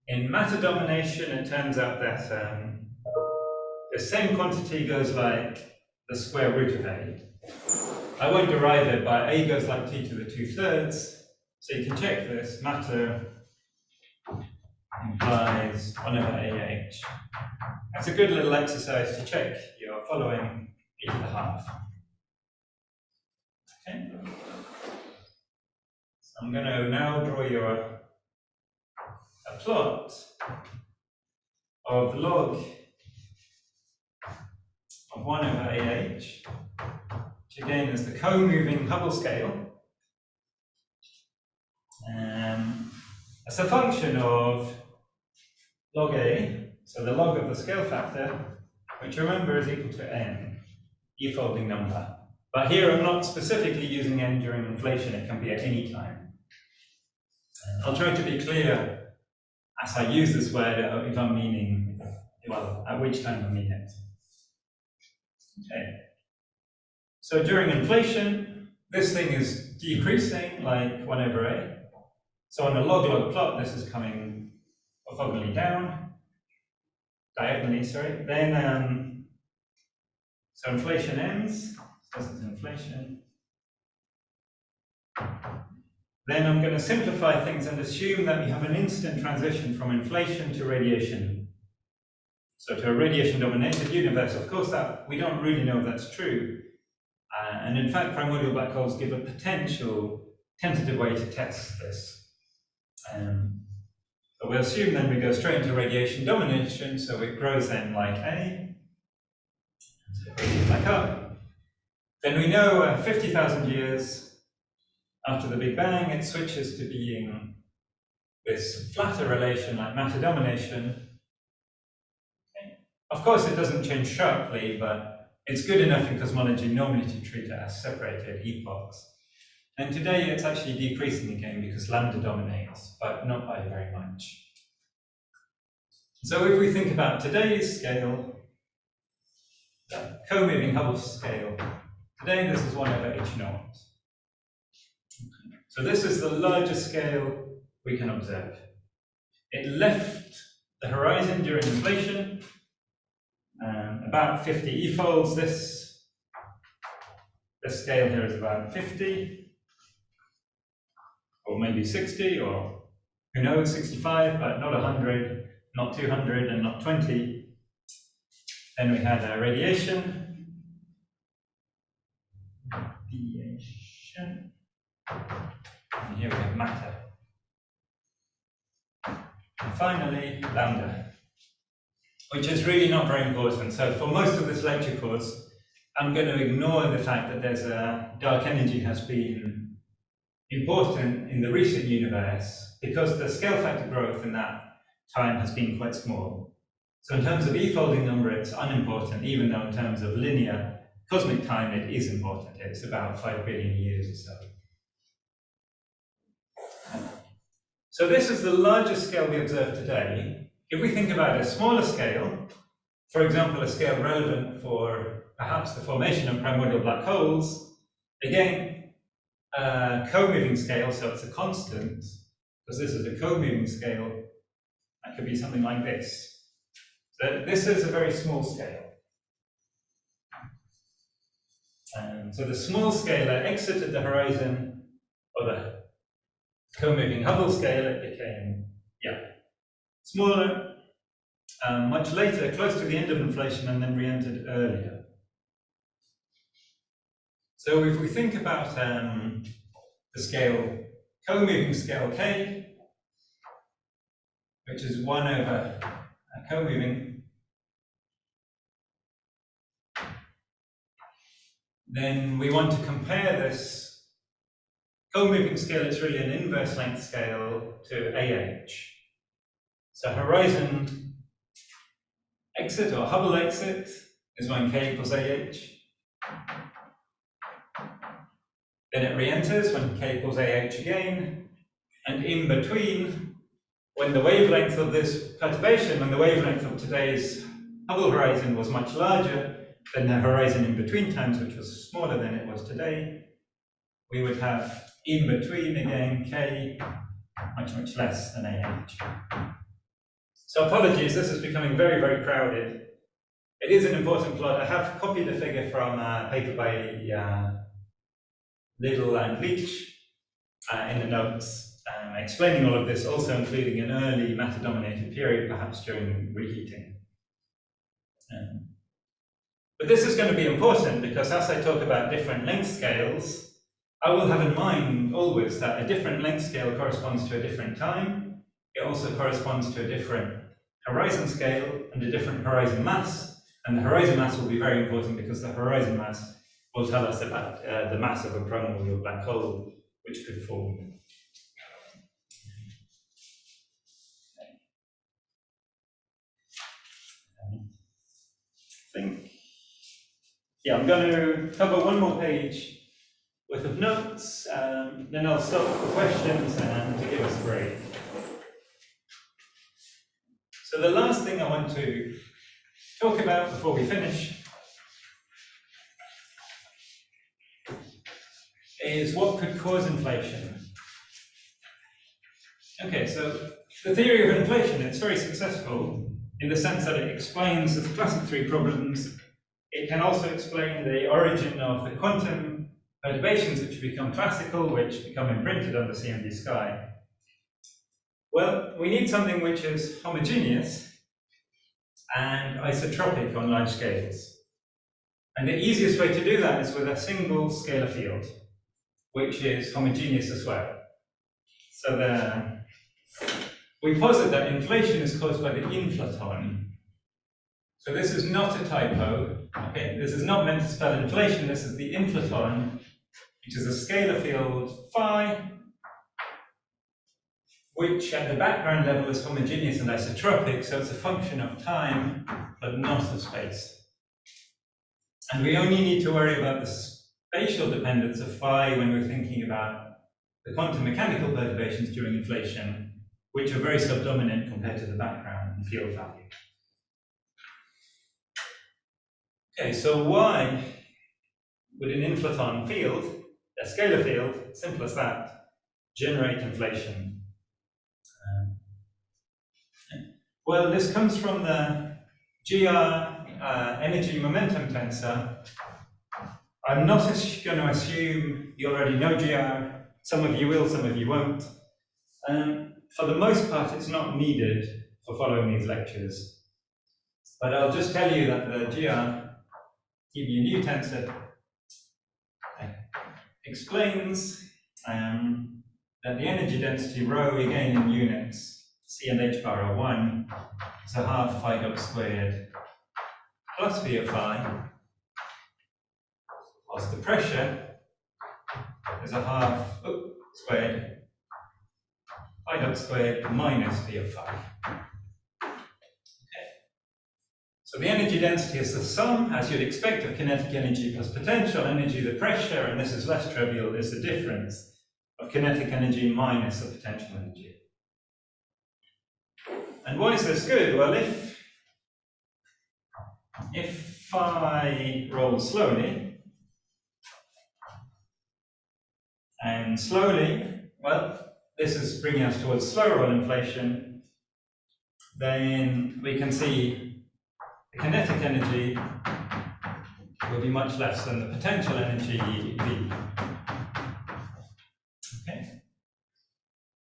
In matter domination, it turns out that the same quantity goes like the square root of A. I won't derive it, but A goes like t to the 2/3. So you can check this. Matter implies 1 over AH. That's a good little exercise to check you're following e to the half. Okay. So I'm going to now draw you a plot of log of 1 over AH, which again is the co-moving Hubble scale. As a function of log A, so the log of the scale factor, which remember is equal to n, e-folding number. But here I'm not specifically using n during inflation, it can be at any time. I'll try to be clear as I use this word if I'm meaning, well, at which time I mean it. Okay. So during inflation, this thing is decreasing like 1 over A. So on a log-log plot, this is coming orthogonally down, diagonally, sorry. Then, so inflation ends, this is inflation. Then I'm going to simplify things and assume that we have an instant transition from inflation to radiation. So to a radiation-dominated universe, of course, that we don't really know if that's true. And in fact, primordial black holes give a potential tentative way to test this. So we'll assume then we go straight into radiation domination, so it grows then like A, so it radiates back up. Then we know 50,000 years after the Big Bang, it switches to being this flatter relation like matter domination. Okay. Of course, it doesn't change sharply, but it's good enough in cosmology normally to treat it as separated epochs. And today it's actually decreasing again because lambda dominates, but not by very much. So if we think about today's scale, the co-moving Hubble scale, today this is 1 over h0. So this is the largest scale we can observe. It left the horizon during inflation, about 50 e-folds. This scale here is about 50. Or maybe 60, or who knows, 65, but not 100, not 200, and not 20. Then we had radiation. And here we have matter. And finally, lambda, which is really not very important. So for most of this lecture course, I'm going to ignore the fact that there's a dark energy has been important in the recent universe because the scale factor growth in that time has been quite small. So in terms of e-folding number, it's unimportant, even though in terms of linear cosmic time, it is important. It's about 5 billion years or so. So this is the largest scale we observe today. If we think about a smaller scale, for example, a scale relevant for perhaps the formation of primordial black holes, again, co-moving scale, so it's a constant, because this is a co-moving scale, that could be something like this. So this is a very small scale. So the small scalar exited the horizon, or the co-moving Hubble scale, it became, smaller, much later, close to the end of inflation, and then re-entered earlier. So if we think about the scale, co-moving scale K, which is 1 over co-moving, then we want to compare this co-moving scale. It's really an inverse length scale to AH. So horizon exit or Hubble exit is when K equals AH. Then it re-enters when K equals AH again, and in between, when the wavelength of this perturbation, when the wavelength of today's Hubble horizon was much larger than the horizon in between times, which was smaller than it was today, we would have in between again K much, much less than AH. So apologies, this is becoming very, very crowded. It is an important plot. I have copied a figure from a paper by Little and Leach in the notes, explaining all of this, also including an early matter-dominated period, perhaps during reheating. But this is going to be important because as I talk about different length scales, I will have in mind always that a different length scale corresponds to a different time. It also corresponds to a different horizon scale and a different horizon mass. And the horizon mass will be very important because the horizon mass will tell us about the mass of a primordial black hole which could form. I'm going to cover one more page worth of notes, then I'll stop for questions and to give us a break. So the last thing I want to talk about before we finish is what could cause inflation. Okay, so the theory of inflation, it's very successful in the sense that it explains the classic three problems. It can also explain the origin of the quantum perturbations which become classical, which become imprinted on the CMB sky. Well, we need something which is homogeneous and isotropic on large scales. And the easiest way to do that is with a single scalar field, which is homogeneous as well. So we posit that inflation is caused by the inflaton. So this is not a typo. Okay, this is not meant to spell inflation. This is the inflaton, which is a scalar field phi, which at the background level is homogeneous and isotropic, so it's a function of time, but not of space. And we only need to worry about the spatial dependence of phi when we're thinking about the quantum mechanical perturbations during inflation, which are very subdominant compared to the background field value. Okay, so why would an inflaton field, a scalar field, simple as that, generate inflation? Well, this comes from the GR energy momentum tensor. I'm not going to assume you already know GR. Some of you will, some of you won't. For the most part, it's not needed for following these lectures. But I'll just tell you that the GR, give you a new tensor, explains that the energy density rho, again in units, C and h power 1, is a half phi dot squared plus v of phi, whilst the pressure is a half squared phi dot squared minus v of phi. Okay. So the energy density is the sum, as you'd expect, of kinetic energy plus potential energy. The pressure, and this is less trivial, is the difference of kinetic energy minus the potential energy. And why is this good? Well, if phi rolls slowly, and slowly, well, this is bringing us towards slow roll inflation, then we can see the kinetic energy will be much less than the potential energy V. Okay.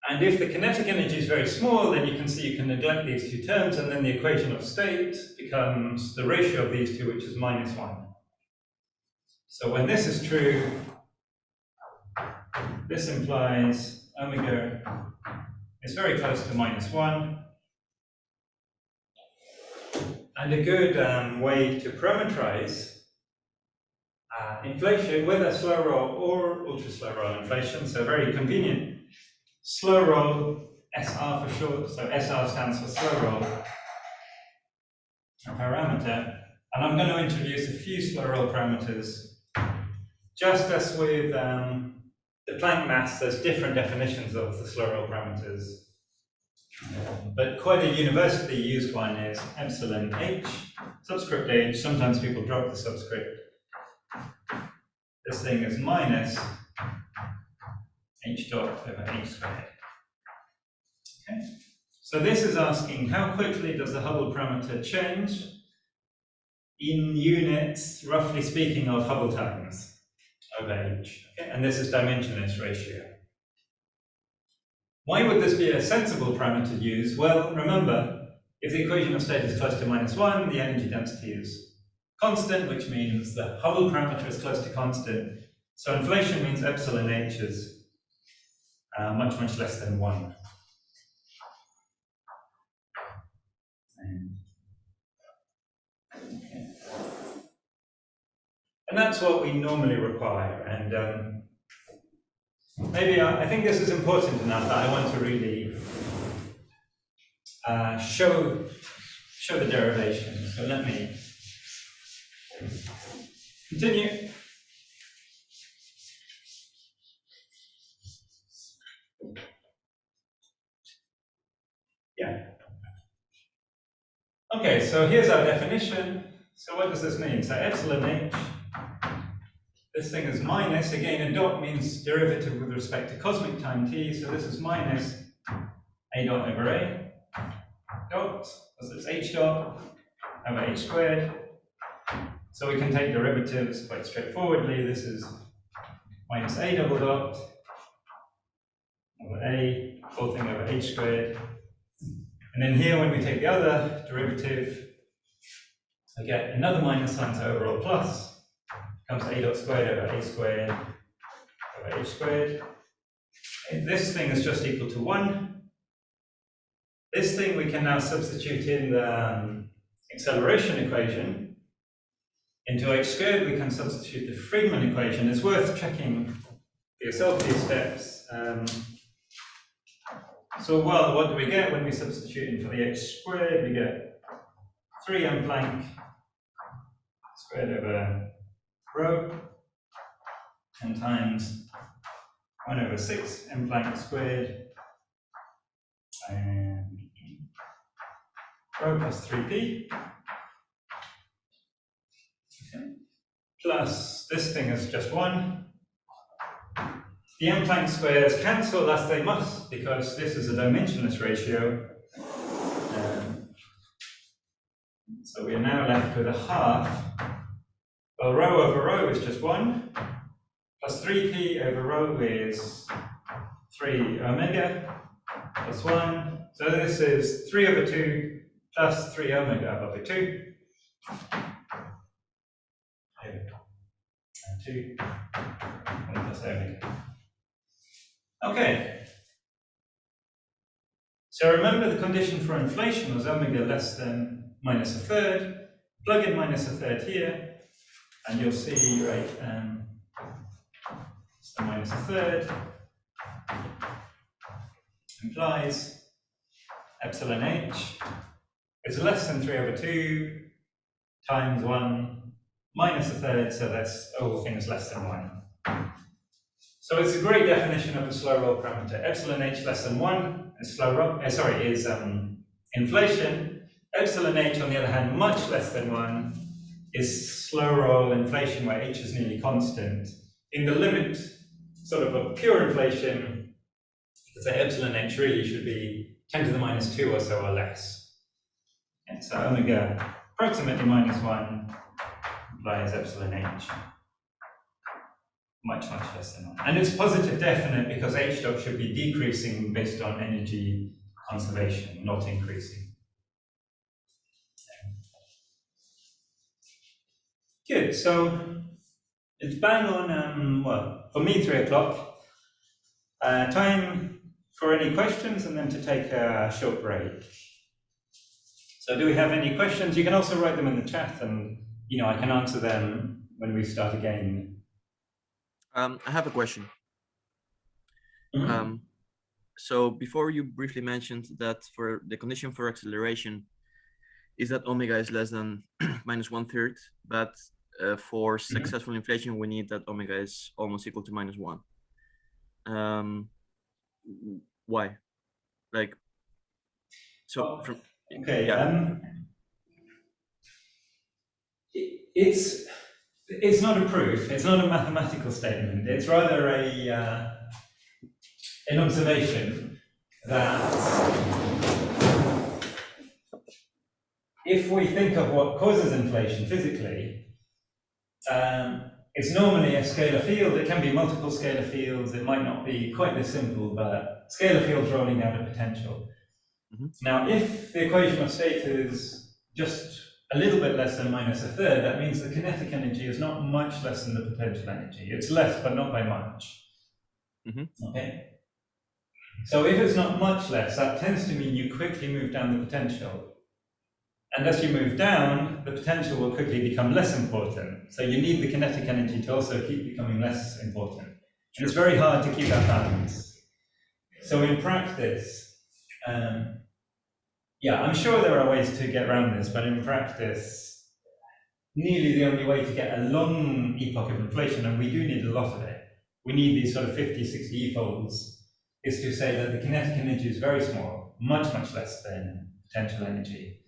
And if the kinetic energy is very small, then you can see you can neglect these two terms, and then the equation of state becomes the ratio of these two, which is -1. So when this is true, this implies omega is very close to -1. And a good way to parameterize inflation with a slow roll or ultra slow roll inflation, so very convenient. Slow roll, SR for short, so SR stands for slow roll, a parameter. And I'm going to introduce a few slow roll parameters. Just as with the Planck mass, there's different definitions of the slow roll parameters. But quite a universally used one is epsilon h, subscript h. Sometimes people drop the subscript. This thing is minus h dot over h squared. Okay. So this is asking how quickly does the Hubble parameter change in units, roughly speaking, of Hubble times over h. Okay? And this is dimensionless ratio. Why would this be a sensible parameter to use? Well, remember, if the equation of state is close to -1, the energy density is constant, which means the Hubble parameter is close to constant. So inflation means epsilon h is much, much less than 1. And that's what we normally require. And maybe I think this is important enough that I want to really show the derivation. So let me continue. Yeah. Okay, so here's our definition. So what does this mean? So epsilon h, this thing is minus, again a dot means derivative with respect to cosmic time t, so this is minus a dot over a dot, because it's h dot over h squared. So we can take derivatives quite straightforwardly. This is minus a double dot over a, whole thing over h squared. And then here, when we take the other derivative, I get another minus sign, so overall plus becomes a dot squared over a squared over h squared. And this thing is just equal to 1. This thing we can now substitute in the acceleration equation. Into h squared, we can substitute the Friedmann equation. It's worth checking for yourself these steps. So, well, what do we get when we substitute in for the h squared? We get 3m Planck squared over rho, and times 1 over 6 m Planck squared, and rho plus 3p. Okay. Plus, this thing is just 1. The m Planck squares cancel as they must, because this is a dimensionless ratio. So we are now left with a half. Well, rho over rho is just 1, plus 3p over rho is 3 omega, plus 1. So this is 3 over 2 plus 3 omega over 2. And 2, 1 plus omega. Okay. So remember the condition for inflation was omega less than minus a third. Plug in minus a third here, and you'll see, right, so minus a third implies epsilon h is less than 3 over 2 times 1 minus a third, so that's whole thing is less than 1. So it's a great definition of a slow roll parameter. Epsilon h less than 1 is slow roll, is inflation. Epsilon h, on the other hand, much less than 1 is slow roll inflation, where h is nearly constant. In the limit, sort of a pure inflation, you could say epsilon h really should be 10 to the minus 2 or so or less. And so omega approximately minus 1 implies epsilon h much, much less than 1. And it's positive definite because h dot should be decreasing based on energy conservation, not increasing. Good, so it's bang on, well, for me, 3 o'clock. Time for any questions and then to take a short break. So do we have any questions? You can also write them in the chat and, I can answer them when we start again. I have a question. So before you briefly mentioned that for the condition for acceleration is that omega is less than minus 1/3, but for successful inflation, we need that omega is almost equal to minus 1. Why? Like, so from, okay, yeah. It's not a proof, it's not a mathematical statement, it's rather an observation. that if we think of what causes inflation physically, it's normally a scalar field. It can be multiple scalar fields. It might not be quite this simple, but scalar fields rolling down a potential. Now, if the equation of state is just a little bit less than minus a third, that means the kinetic energy is not much less than the potential energy. It's less, but not by much. Okay. So if it's not much less, that tends to mean you quickly move down the potential. And as you move down, the potential will quickly become less important. So you need the kinetic energy to also keep becoming less important. And it's very hard to keep that balance. So in practice, yeah, I'm sure there are ways to get around this, but in practice, nearly the only way to get a long epoch of inflation, and we do need a lot of it, we need these sort of 50, 60 folds, is to say that the kinetic energy is very small, much, much less than potential energy.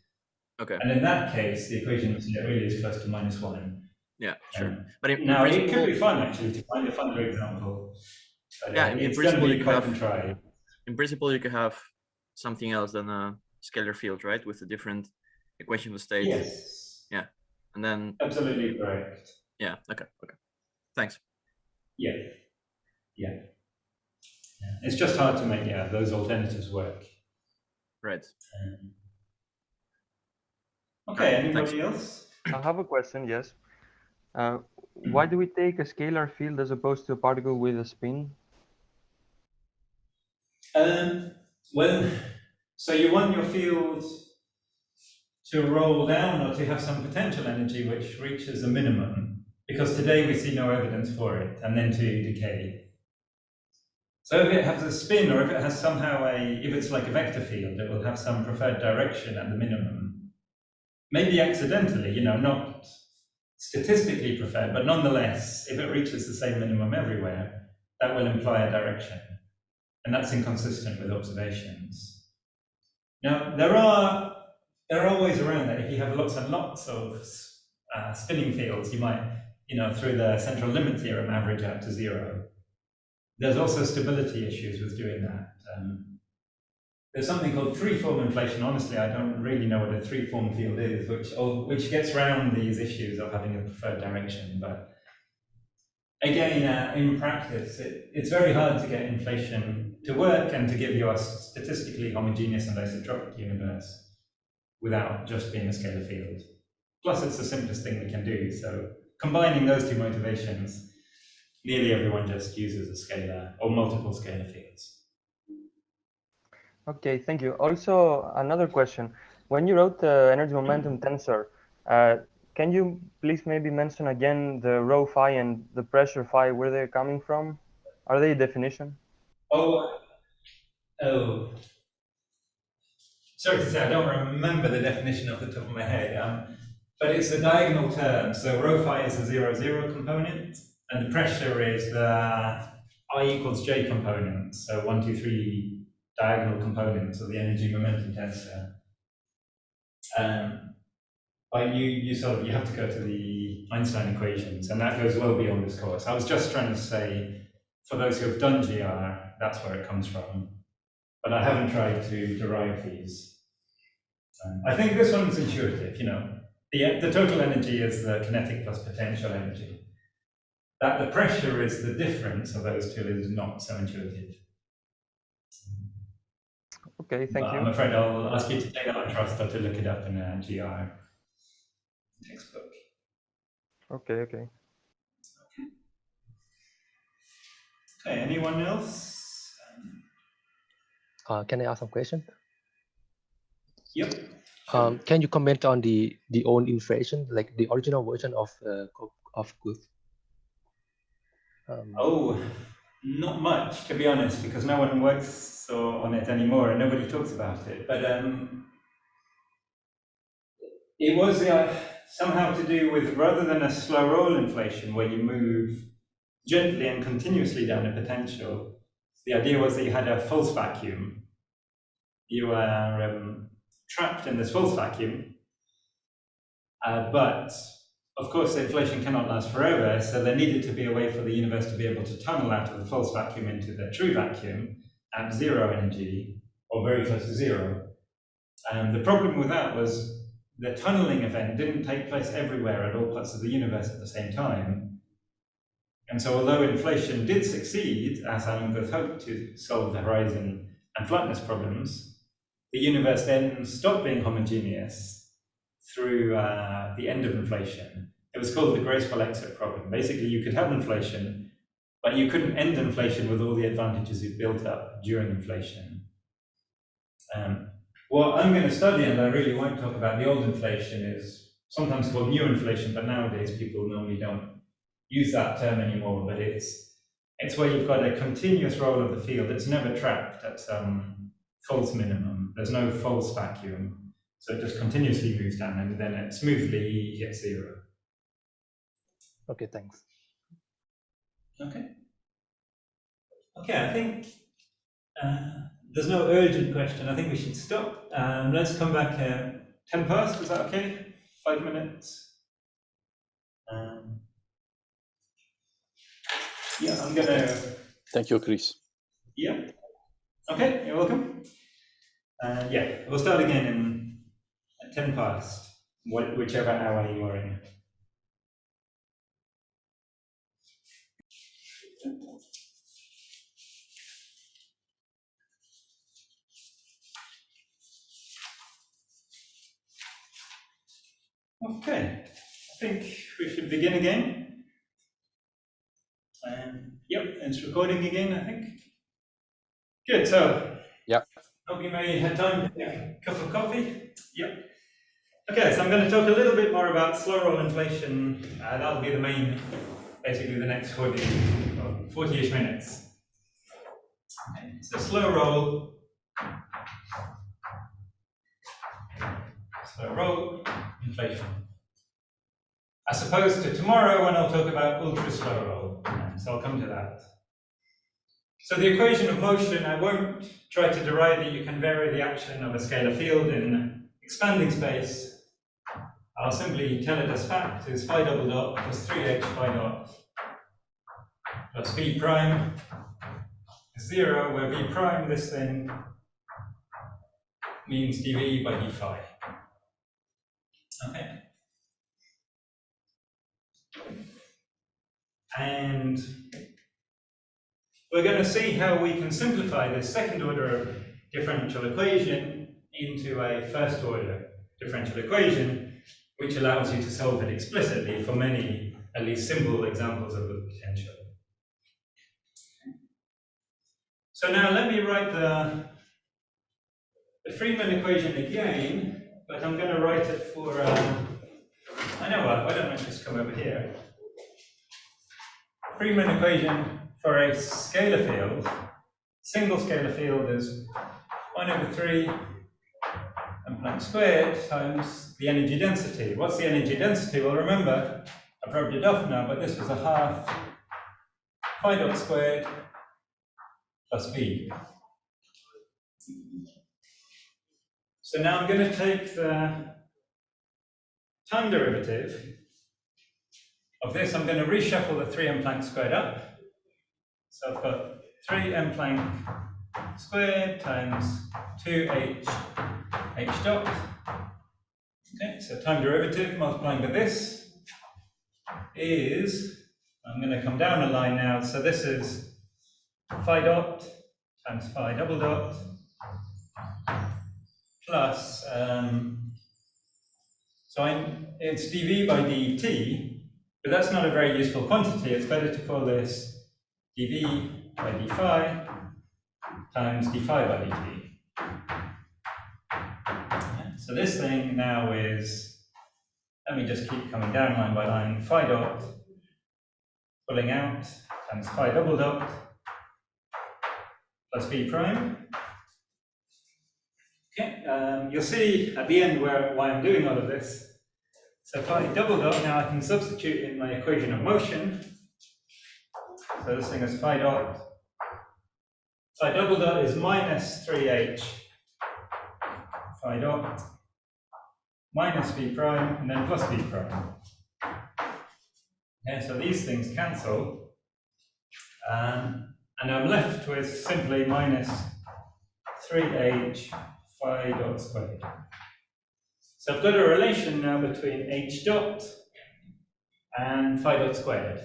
Okay. And in that case, the equation really is close to -1. Yeah, sure. But in now, principle, it could be fun, actually, to find a fun example. But, yeah, in it's principle, going to you be could quite have, contrived. in principle, you could have something else than a scalar field, right? With a different equation of state. Yes. Yeah. And then. Absolutely correct. Yeah. Okay. Okay. Thanks. Yeah. Yeah. It's just hard to make those alternatives work. Right. Okay, anybody Thanks. else? I have a question, yes. Why do we take a scalar field as opposed to a particle with a spin? Well, so you want your field to roll down or to have some potential energy which reaches a minimum, because today we see no evidence for it, and then to decay. So if it has a spin, or if it has somehow if it's like a vector field, it will have some preferred direction at the minimum. Maybe accidentally, not statistically preferred, but nonetheless, if it reaches the same minimum everywhere, that will imply a direction. And that's inconsistent with observations. Now, there are ways around that. If you have lots and lots of spinning fields, you might, through the central limit theorem, average out to 0. There's also stability issues with doing that. There's something called three-form inflation. Honestly, I don't really know what a three-form field is, which gets around these issues of having a preferred direction. But again, in practice, it's very hard to get inflation to work and to give you a statistically homogeneous and isotropic universe without just being a scalar field. Plus, it's the simplest thing we can do. So combining those two motivations, nearly everyone just uses a scalar or multiple scalar fields. Okay, thank you. Also, another question. When you wrote the energy momentum tensor, can you please maybe mention again the rho phi and the pressure phi, where they're coming from? Are they a definition? Oh. Sorry to say, I don't remember the definition off the top of my head, but it's a diagonal term. So rho phi is the 0, 0 component, and the pressure is the I equals J component. So 1, 2, 3 diagonal components of the energy momentum tensor. But you have to go to the Einstein Equations, and that goes well beyond this course. I was just trying to say, for those who have done GR, that's where it comes from. But I haven't tried to derive these. I think this one's intuitive, The total energy is the kinetic plus potential energy. That the pressure is the difference of those two is not so intuitive. Okay, thank you. I'm afraid I'll ask you to take that on trust or to look it up in a GR textbook. Okay, okay. Okay, anyone else? Can I ask some question? Yep. Can you comment on the own inflation, like the original version of good? Not much, to be honest, because no one works on it anymore and nobody talks about it. But it was somehow to do with, rather than a slow roll inflation where you move gently and continuously down a potential, the idea was that you had a false vacuum. You were trapped in this false vacuum, but of course the inflation cannot last forever, so there needed to be a way for the universe to be able to tunnel out of the false vacuum into the true vacuum at 0 energy, or very close to zero. And the problem with that was the tunneling event didn't take place everywhere at all parts of the universe at the same time. And so although inflation did succeed, as Alan Guth hoped, to solve the horizon and flatness problems, the universe then stopped being homogeneous through the end of inflation. It was called the graceful exit problem. Basically, you could have inflation, but you couldn't end inflation with all the advantages you've built up during inflation. What I'm going to study, and I really won't talk about the old inflation, is sometimes called new inflation, but nowadays people normally don't use that term anymore, but it's where you've got a continuous roll of the field. It's never trapped at some false minimum. There's no false vacuum. So it just continuously moves down and then it smoothly hits zero. Okay, thanks. Okay. Okay, I think there's no urgent question. I think we should stop. Let's come back at 10 past. Is that okay? 5 minutes. Yeah, I'm gonna. Thank you, Chris. Yeah. Okay, you're welcome. Yeah, we'll start again at 10 past, whichever hour you are in. Okay, I think we should begin again. Yep, it's recording again, I think. Good, so. Yeah. Hope you may have time to get a cup of coffee. Yep. Okay, so I'm going to talk a little bit more about slow roll inflation. That'll be the main, basically the next 40-ish minutes. Okay, so slow roll inflation. As opposed to tomorrow when I'll talk about ultra slow roll. So I'll come to that. So the equation of motion, I won't try to derive that you can vary the action of a scalar field in expanding space. I'll simply tell it as fact is phi double dot plus 3h phi dot plus v prime is 0, where v prime, this thing, means dv by d phi. Okay. And we're going to see how we can simplify this second order differential equation into a first order differential equation, which allows you to solve it explicitly for many, at least simple examples of the potential. So now let me write the Friedmann equation again, but I'm going to write it for, I know what, why don't I just come over here? Friedmann equation for a scalar field, single scalar field is 1 over 3 m Planck squared times the energy density. What's the energy density? Well, remember, I've rubbed it off now, but this was a half phi dot squared plus v. So now I'm going to take the time derivative of this. I'm going to reshuffle the 3 m Planck squared up. So I've got 3 m Planck squared times 2h h dot. Okay, so time derivative multiplying by this is, I'm going to come down a line now, so this is phi dot times phi double dot plus, it's dv by dt, but that's not a very useful quantity. It's better to call this dv by d phi times d phi by dt. So this thing now is, let me just keep coming down line by line, phi dot pulling out times phi double dot plus v prime. Okay, you'll see at the end why I'm doing all of this. So phi double dot, now I can substitute in my equation of motion. So this thing is phi dot. Phi double dot is minus 3h phi dot minus v prime and then plus v prime. Okay, so these things cancel. And I'm left with simply minus 3h phi dot squared. So I've got a relation now between h dot and phi dot squared,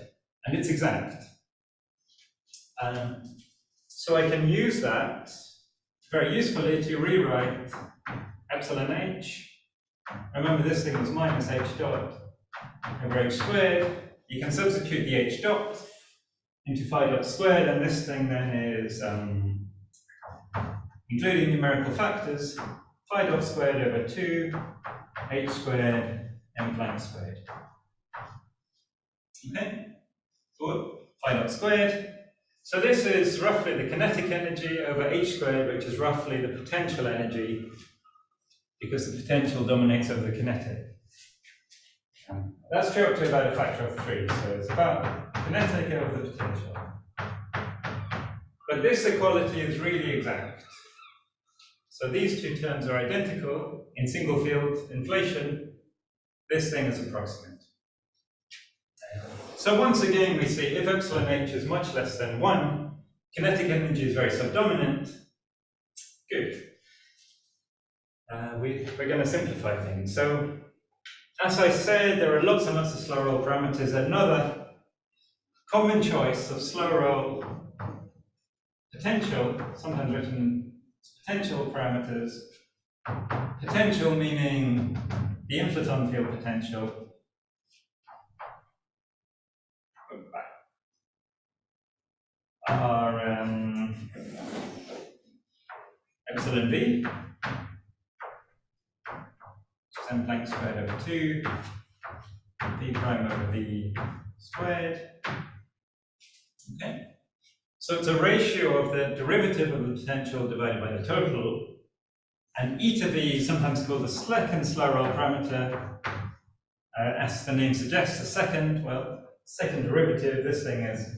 and it's exact. So I can use that very usefully to rewrite epsilon h. Remember, this thing was minus h dot over h squared. You can substitute the h dot into phi dot squared, and this thing then is, including numerical factors, phi dot squared over 2 h squared m Planck squared. Okay, good. Phi dot squared. So this is roughly the kinetic energy over h squared, which is roughly the potential energy, because the potential dominates over the kinetic. That's true up to about a factor of 3, so it's about kinetic over the potential. But this equality is really exact. So these two terms are identical in single field inflation. This thing is approximate. So once again, we see if epsilon h is much less than 1, kinetic energy is very subdominant. Good. We're going to simplify things. So, as I said, there are lots and lots of slow roll parameters. Another common choice of slow roll potential, sometimes written as potential parameters. Potential meaning the inflaton field potential. Are epsilon v, which is m Planck squared over 2, v prime over v squared. Okay. So it's a ratio of the derivative of the potential divided by the total, and e to v is sometimes called the second slow roll parameter. As the name suggests, the second derivative, this thing is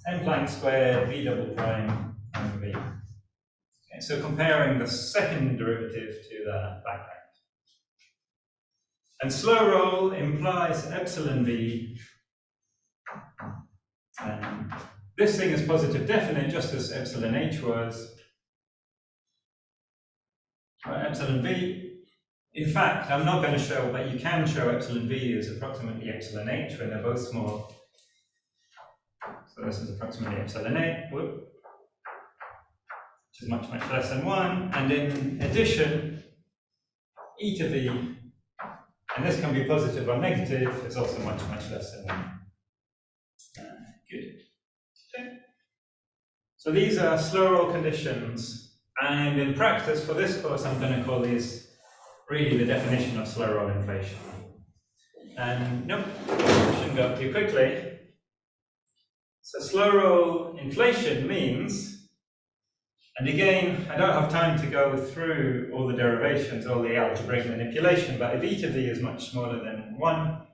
m Planck squared v double prime over v. Okay, so comparing the second derivative to the background. And slow roll implies epsilon v. This thing is positive definite, just as epsilon h was. Epsilon v. In fact, I'm not going to show, but you can show epsilon v is approximately epsilon h when they're both small. So this is approximately epsilon h, which is much, much less than 1. And in addition, e to v, and this can be positive or negative, is also much, much less than 1. Good. Okay. So these are slow roll conditions, and in practice for this course, I'm going to call these really the definition of slow roll inflation. And nope, I shouldn't go too quickly. So slow roll inflation means, and again, I don't have time to go through all the derivations, all the algebraic manipulation, but if e to v is much smaller than 1,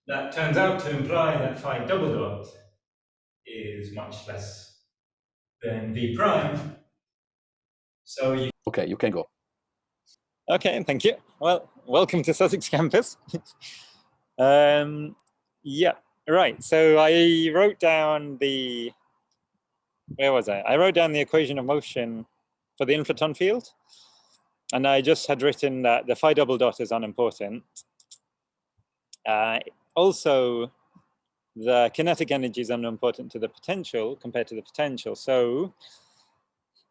that turns out to imply that phi double dot is much less than v prime. So you... Okay, you can go. Okay, thank you. Well, welcome to Sussex campus. Yeah, right. So I wrote down the, where was I? I wrote down the equation of motion for the inflaton field. And I just had written that the phi double dot is unimportant. Also, the kinetic energy is unimportant to the potential compared to the potential. So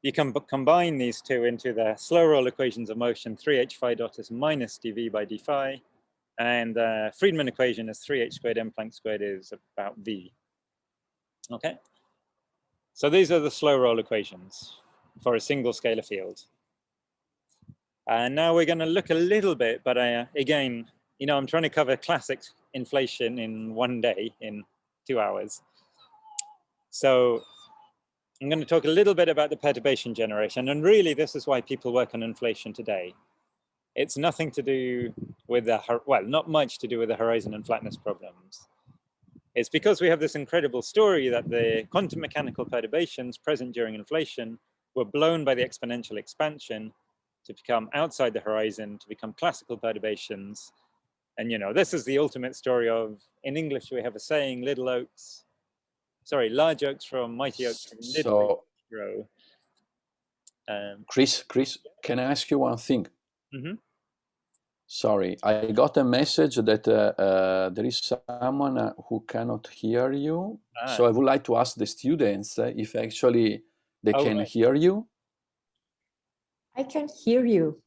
you can combine these two into the slow roll equations of motion. 3h phi dot is minus dv by d phi. And the Friedmann equation is 3h squared m Planck squared is about v. Okay. So these are the slow roll equations for a single scalar field. And now we're going to look a little bit, but again, you know, I'm trying to cover classic inflation in one day, in 2 hours. So I'm going to talk a little bit about the perturbation generation. And really, this is why people work on inflation today. It's nothing to do with the, well, not much to do with the horizon and flatness problems. It's because we have this incredible story that the quantum mechanical perturbations present during inflation were blown by the exponential expansion to become outside the horizon, to become classical perturbations. And, you know, this is the ultimate story of, in English, we have a saying, large oaks from mighty oaks from little oaks grow. Chris, can I ask you one thing? Mhm. Sorry, I got a message that there is someone who cannot hear you. So I would like to ask the students if actually they can hear you. I can hear you.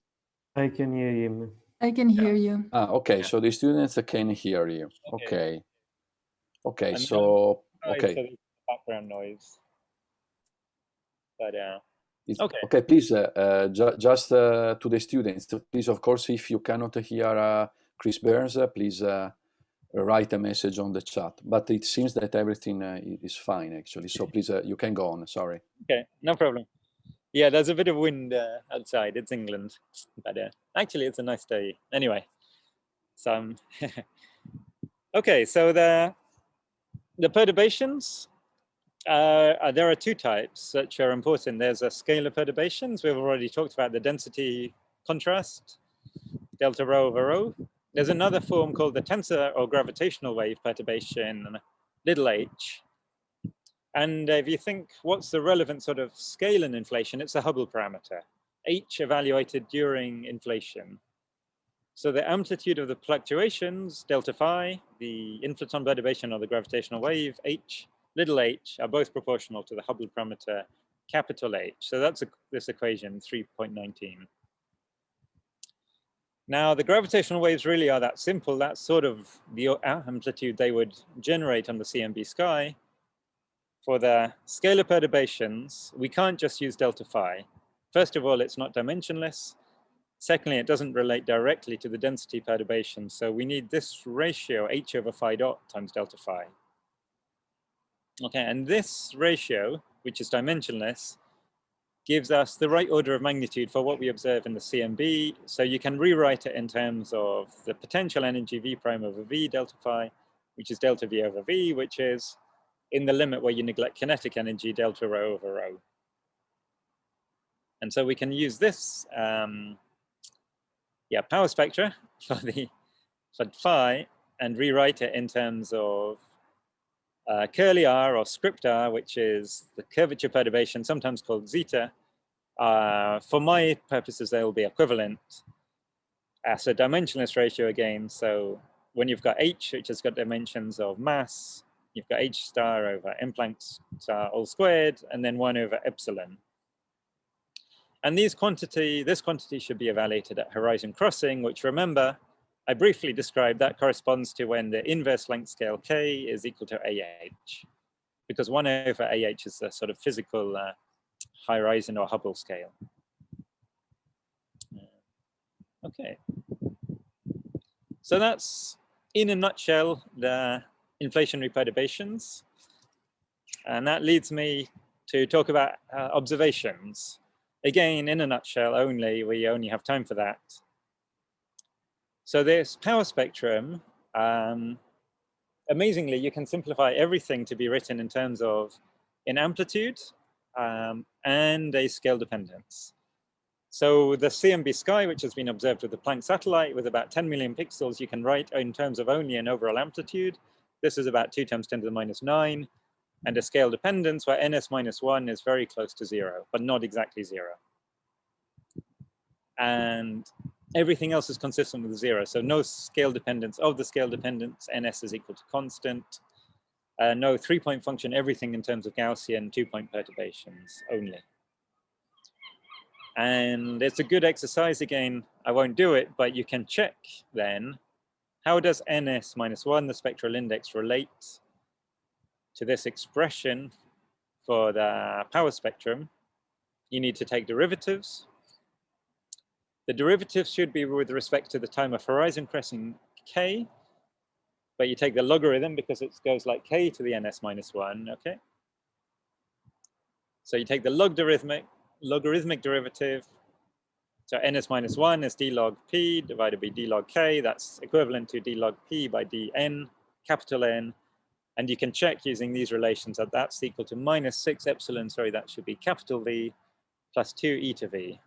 I can hear him. I can hear you. Ah, okay. So the students can hear you. Okay. Okay. And So so okay. there's background noise. But Okay. Okay. Please, just to the students, please, of course, if you cannot hear Chris Byrnes, please write a message on the chat. But it seems that everything is fine, actually. So please, you can go on. Sorry. Okay, no problem. Yeah, there's a bit of wind outside. It's England, but actually, it's a nice day. Anyway, so okay. So the perturbations. There are two types which are important. There's a scalar perturbations. We've already talked about the density contrast, delta rho over rho. There's another form called the tensor or gravitational wave perturbation, little h. And if you think, what's the relevant sort of scale in inflation? It's a Hubble parameter, h evaluated during inflation. So the amplitude of the fluctuations, delta phi, the inflaton perturbation or the gravitational wave, h, little h, are both proportional to the Hubble parameter, capital H. So that's this equation 3.19. Now the gravitational waves really are that simple. That's sort of the amplitude they would generate on the CMB sky. For the scalar perturbations, we can't just use delta phi. First of all, it's not dimensionless. Secondly, it doesn't relate directly to the density perturbation. So we need this ratio, h over phi dot times delta phi. Okay, and this ratio, which is dimensionless, gives us the right order of magnitude for what we observe in the CMB. So you can rewrite it in terms of the potential energy V prime over V delta phi, which is delta V over V, which is in the limit where you neglect kinetic energy, delta rho over rho. And so we can use this power spectra for phi and rewrite it in terms of curly r or script r, which is the curvature perturbation, sometimes called zeta. For my purposes, they will be equivalent as a dimensionless ratio again. So when you've got h, which has got dimensions of mass, you've got h star over m Planck star all squared, and then 1 over epsilon. And this quantity should be evaluated at horizon crossing, which, remember, I briefly described. That corresponds to when the inverse length scale k is equal to ah, because 1 over ah is the sort of physical horizon or Hubble scale. Okay. So that's, in a nutshell, the inflationary perturbations. And that leads me to talk about observations. Again, in a nutshell only, we only have time for that. So this power spectrum, amazingly, you can simplify everything to be written in terms of an amplitude and a scale dependence. So the CMB sky, which has been observed with the Planck satellite with about 10 million pixels, you can write in terms of only an overall amplitude. This is about 2 times 10 to the minus 9, and a scale dependence where ns minus 1 is very close to 0, but not exactly 0. And everything else is consistent with 0. So no scale dependence of the scale dependence, ns is equal to constant. No 3-point function, everything in terms of Gaussian 2-point perturbations only. And it's a good exercise. Again, I won't do it, but you can check then, how does ns minus 1, the spectral index, relate to this expression for the power spectrum? You need to take derivatives. The derivatives should be with respect to the time of horizon crossing k, but you take the logarithm because it goes like k to the ns minus 1, okay? So you take the logarithmic derivative. So ns minus 1 is d log p divided by d log k. That's equivalent to d log p by dn, capital N. And you can check using these relations that that's equal to minus 6 epsilon, sorry, that should be capital V plus 2 e to v.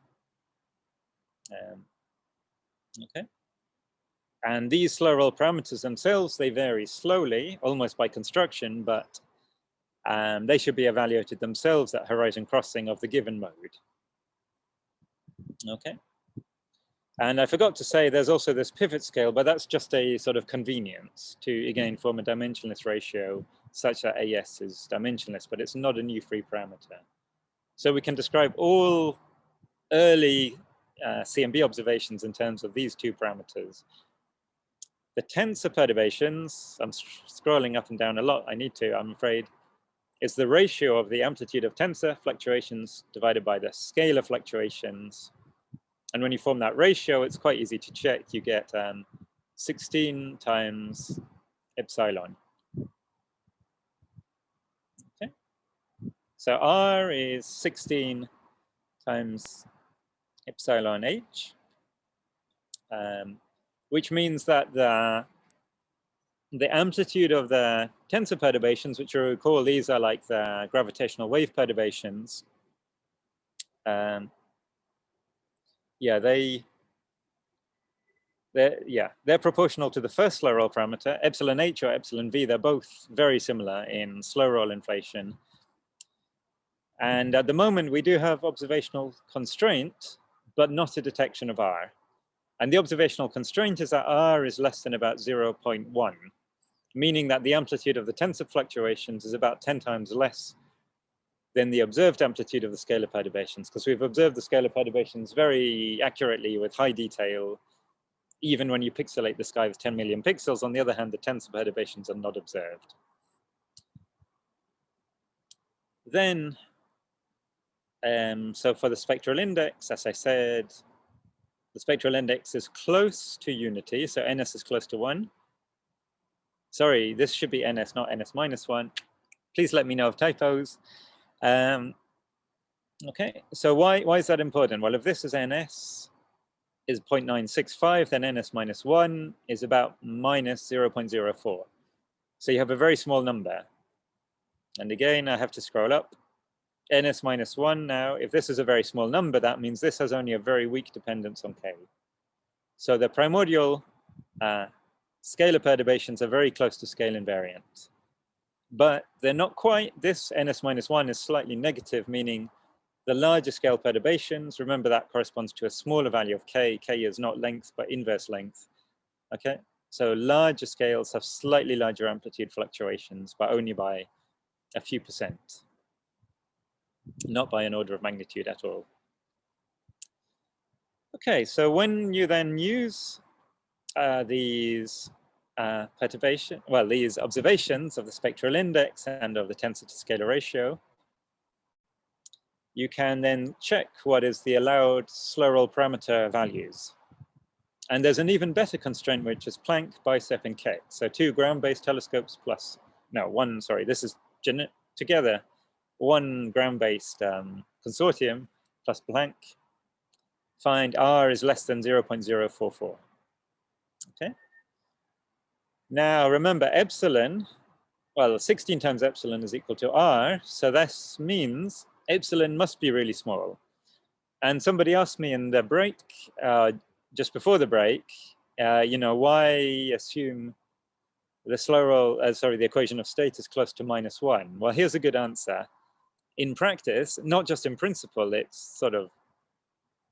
Okay. And these slow roll parameters themselves, they vary slowly, almost by construction, but they should be evaluated themselves at horizon crossing of the given mode. Okay. And I forgot to say there's also this pivot scale, but that's just a sort of convenience to, again, form a dimensionless ratio such that AS is dimensionless, but it's not a new free parameter. So we can describe all early CMB observations in terms of these two parameters. The tensor perturbations, I'm scrolling up and down a lot, I need to, I'm afraid, is the ratio of the amplitude of tensor fluctuations divided by the scalar fluctuations. And when you form that ratio, it's quite easy to check. You get 16 times epsilon. Okay. So R is 16 times epsilon H, which means that the amplitude of the tensor perturbations, which you recall, these are like the gravitational wave perturbations. They're proportional to the first slow roll parameter, epsilon h or epsilon v. They're both very similar in slow roll inflation. And at the moment, we do have observational constraint, but not a detection of R. And the observational constraint is that R is less than about 0.1, meaning that the amplitude of the tensor fluctuations is about 10 times less than the observed amplitude of the scalar perturbations, because we've observed the scalar perturbations very accurately with high detail, even when you pixelate the sky with 10 million pixels. On the other hand, the tensor perturbations are not observed. Then, so for the spectral index, as I said, the spectral index is close to unity, so NS is close to 1. Sorry, this should be NS, not NS minus 1. Please let me know of typos. Okay, so why is that important? Well, if this is NS is 0.965, then NS minus 1 is about minus 0.04. So you have a very small number. And again, I have to scroll up. NS minus 1 now, if this is a very small number, that means this has only a very weak dependence on K. So the primordial scalar perturbations are very close to scale invariant. But they're not quite, this NS minus 1 is slightly negative, meaning the larger scale perturbations, remember that corresponds to a smaller value of K. K is not length, but inverse length. Okay, so larger scales have slightly larger amplitude fluctuations, but only by a few percent, not by an order of magnitude at all. Okay, so when you then use these these observations of the spectral index and of the tensor to scalar ratio, you can then check what is the allowed slow roll parameter values. And there's an even better constraint, which is Planck, Bicep, and Keck. So 2 ground-based telescopes plus, no, 1, sorry, this is together, 1 ground-based consortium plus Planck, find R is less than 0.044. Okay. Now remember epsilon, well, 16 times epsilon is equal to R. So this means epsilon must be really small. And somebody asked me in the break, just before the break, why assume the slow roll, the equation of state is close to -1? Well, here's a good answer. In practice, not just in principle, it's sort of,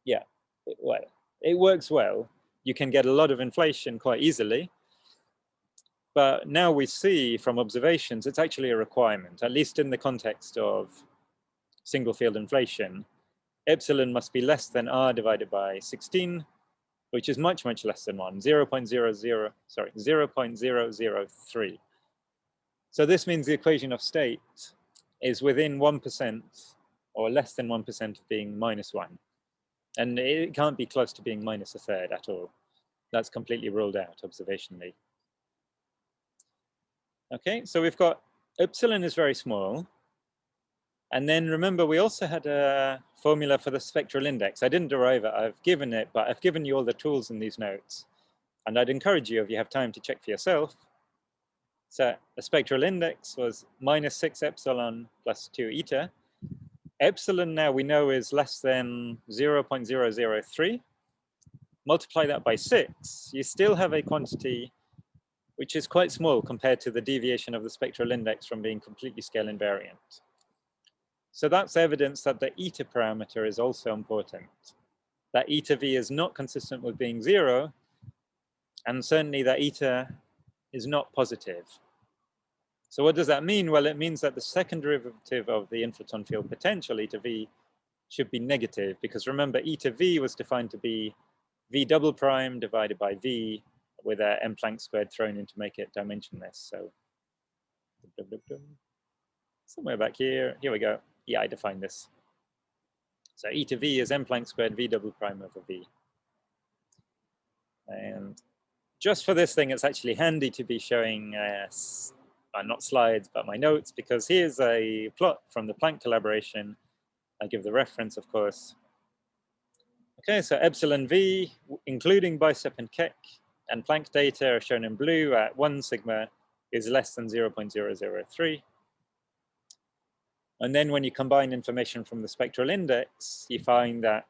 it works well. You can get a lot of inflation quite easily. But now we see from observations, it's actually a requirement, at least in the context of single field inflation. Epsilon must be less than R divided by 16, which is much, much less than 1, 0.003. So this means the equation of state is within 1% or less than 1% of being -1. And it can't be close to being -1/3 at all. That's completely ruled out observationally. Okay, so we've got epsilon is very small. And then remember, we also had a formula for the spectral index. I didn't derive it, I've given it, but I've given you all the tools in these notes. And I'd encourage you, if you have time, to check for yourself. So the spectral index was -6 epsilon plus 2 eta. Epsilon now we know is less than 0.003. Multiply that by 6, you still have a quantity which is quite small compared to the deviation of the spectral index from being completely scale invariant. So that's evidence that the eta parameter is also important. that eta v is not consistent with being 0, and certainly that eta is not positive. So what does that mean? Well, it means that the second derivative of the inflaton field potential, eta v, should be negative, because remember, eta v was defined to be v double prime divided by v with a m Planck squared thrown in to make it dimensionless. So somewhere back here we go. Yeah, I defined this. So eta v is m Planck squared v double prime over v. And just for this thing, it's actually handy to be showing, not slides, but my notes, because here's a plot from the Planck collaboration. I give the reference, of course. Okay, so epsilon v, including Bicep and Keck, and Planck data are shown in blue at 1 sigma is less than 0.003. And then when you combine information from the spectral index, you find that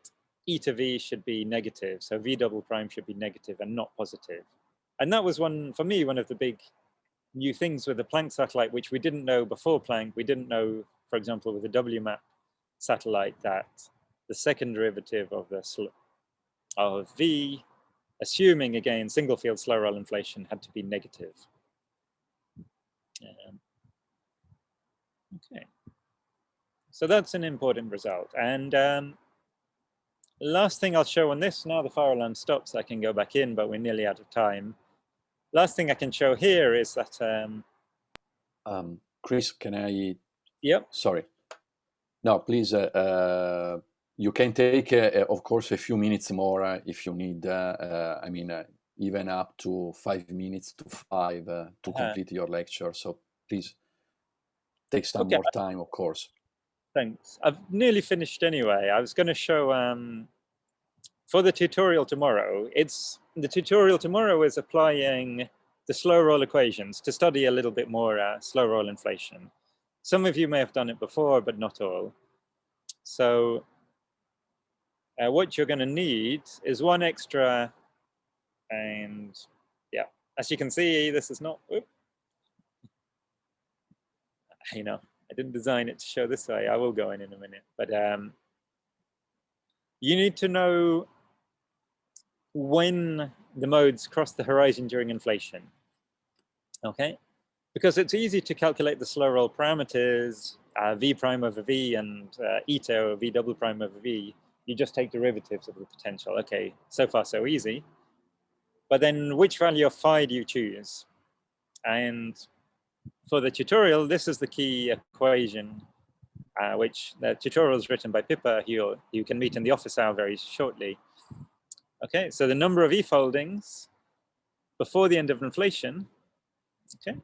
eta v should be negative. So v double prime should be negative and not positive. And that was for me, one of the big new things with the Planck satellite, which we didn't know before Planck. We didn't know, for example, with the WMAP satellite, that the second derivative of v, assuming again single field slow roll inflation, had to be negative. Okay, so that's an important result. And last thing I'll show on this, now the fire alarm stops, I can go back in, but we're nearly out of time. Last thing I can show here is that Chris, can I? Yep. Sorry. No, please. You can take, of course, a few minutes more if you need. I mean, even up to 5 minutes to 5 to complete your lecture. So please take some more time, of course. Thanks. I've nearly finished anyway. I was going to show for the tutorial tomorrow. The tutorial tomorrow is applying the slow roll equations to study a little bit more slow roll inflation. Some of you may have done it before, but not all. So what you're going to need is one extra, and yeah, as you can see, this is not, you know, I didn't design it to show this way. I will go in a minute, but you need to know when the modes cross the horizon during inflation, okay? Because it's easy to calculate the slow roll parameters, v prime over v and eta or v double prime over v. You just take derivatives of the potential. Okay, so far so easy. But then which value of phi do you choose? And for the tutorial, this is the key equation, which the tutorial is written by Pippa, who you can meet in the office hour very shortly. Okay, so the number of e-foldings before the end of inflation, okay?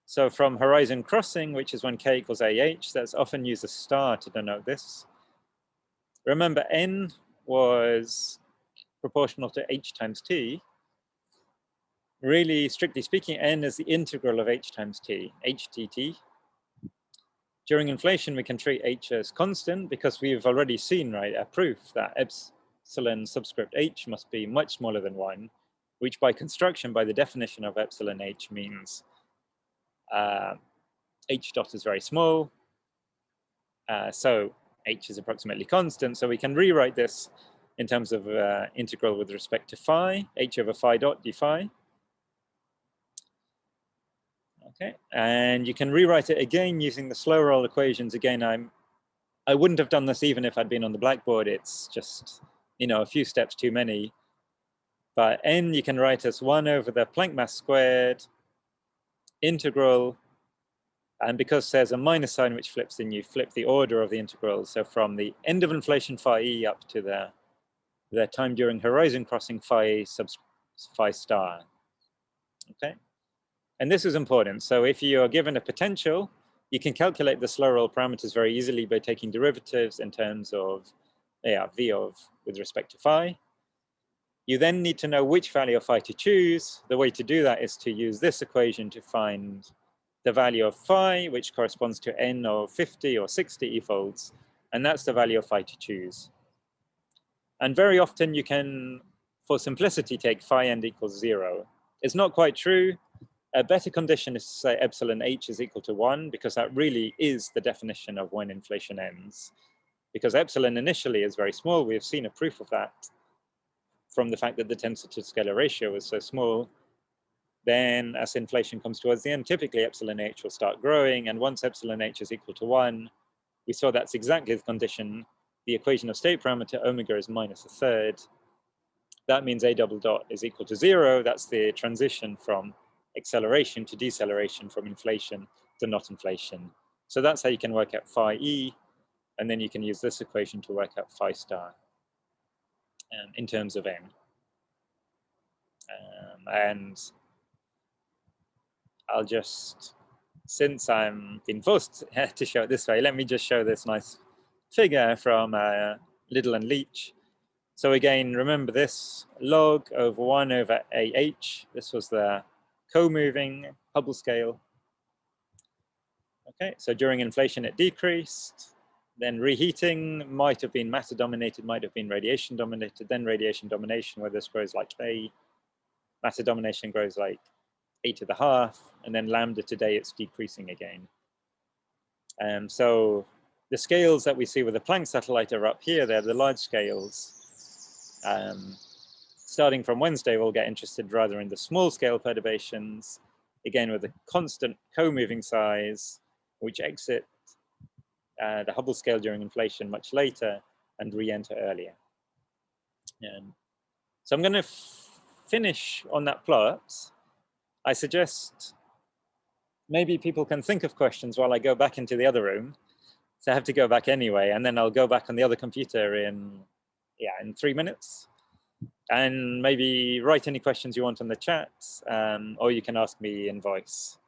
So from horizon crossing, which is when k equals AH, that's often used a star to denote this. Remember, n was proportional to h times t. Really, strictly speaking, n is the integral of h times t, htt. During inflation, we can treat h as constant because we've already seen, right, a proof that epsilon subscript h must be much smaller than 1, which by construction, by the definition of epsilon h, means h dot is very small. So h is approximately constant. So we can rewrite this in terms of integral with respect to phi, h over phi dot d phi. Okay, and you can rewrite it again using the slow roll equations. Again, I wouldn't have done this even if I'd been on the blackboard. It's just, you know, a few steps too many. But n you can write as 1 over the Planck mass squared integral, and because there's a minus sign which flips in, you flip the order of the integral. So from the end of inflation phi e up to the time during horizon crossing phi star. Okay, and this is important. So if you are given a potential, you can calculate the slow roll parameters very easily by taking derivatives in terms of v of with respect to phi. You then need to know which value of phi to choose. The way to do that is to use this equation to find the value of phi, which corresponds to n of 50 or 60 e-folds, and that's the value of phi to choose. And very often you can, for simplicity, take phi end equals 0. It's not quite true. A better condition is to say epsilon h is equal to 1, because that really is the definition of when inflation ends. because epsilon initially is very small. We've seen a proof of that from the fact that the tensor to scalar ratio is so small. Then as inflation comes towards the end, typically epsilon h will start growing, and once epsilon h is equal to 1, we saw that's exactly the condition. The equation of state parameter omega is -1/3. That means a double dot is equal to 0. That's the transition from acceleration to deceleration, from inflation to not inflation. So that's how you can work out phi e, and then you can use this equation to work out phi star in terms of m. And I'll just, since I'm been forced to show it this way, let me just show this nice figure from Liddell and Leach. So again, remember this log over 1 over AH. This was the co-moving Hubble scale. Okay, so during inflation it decreased. Then reheating might have been matter dominated, might have been radiation dominated. Then radiation domination, where this grows like A. Matter domination grows like 8.5, and then lambda today it's decreasing again. So the scales that we see with the Planck satellite are up here. They're the large scales. Starting from Wednesday, we'll get interested rather in the small scale perturbations, again with a constant co-moving size, which exit the Hubble scale during inflation much later and re-enter earlier. So I'm going to finish on that plot. I suggest maybe people can think of questions while I go back into the other room. So I have to go back anyway, and then I'll go back on the other computer in 3 minutes. And maybe write any questions you want on the chat, or you can ask me in voice.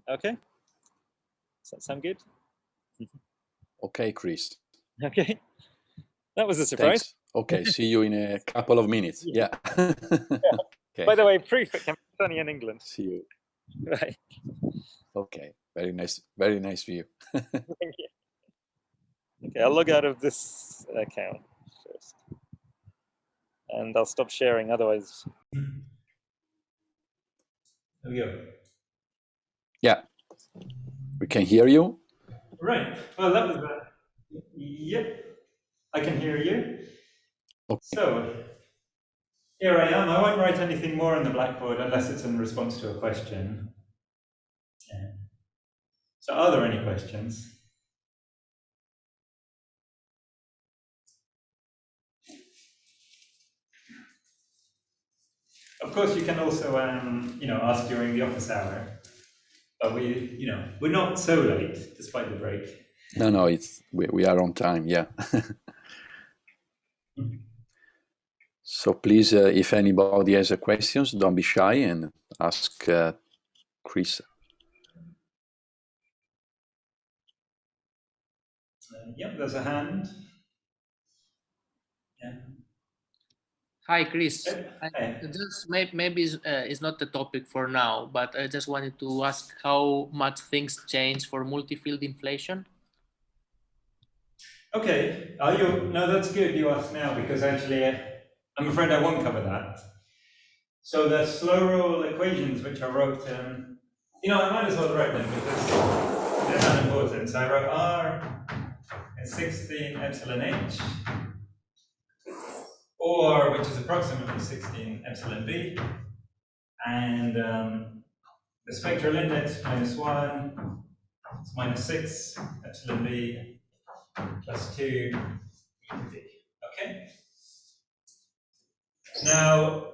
Okay? Does that sound good? Okay, Chris. Okay. That was a surprise. Thanks. Okay, see you in a couple of minutes. Yeah. Okay. By the way, proof it can be sunny in England. See you. Right. Okay, very nice view. Thank you. Okay, I'll log out of this account first. And I'll stop sharing, otherwise. There we go. Yeah, we can hear you. Right. Well, that was that. Yep, I can hear you. Okay. So here I am. I won't write anything more on the blackboard unless it's in response to a question. So are there any questions? Of course, you can also, ask during the office hour. But we're not so late, despite the break. No, we are on time. Yeah. So please, if anybody has a questions, don't be shy and ask Chris. Yep, there's a hand. Yeah. Hi, Chris. Hey. Just maybe it's not the topic for now, but I just wanted to ask how much things change for multi-field inflation. Okay. No, that's good you asked now, because actually, I'm afraid I won't cover that. So the slow roll equations, which I wrote, I might as well write them because they're not important. So I wrote R is 16 epsilon h, or which is approximately 16 epsilon b, and the spectral index -1 is -6 epsilon b plus 2 e to b. Okay. Now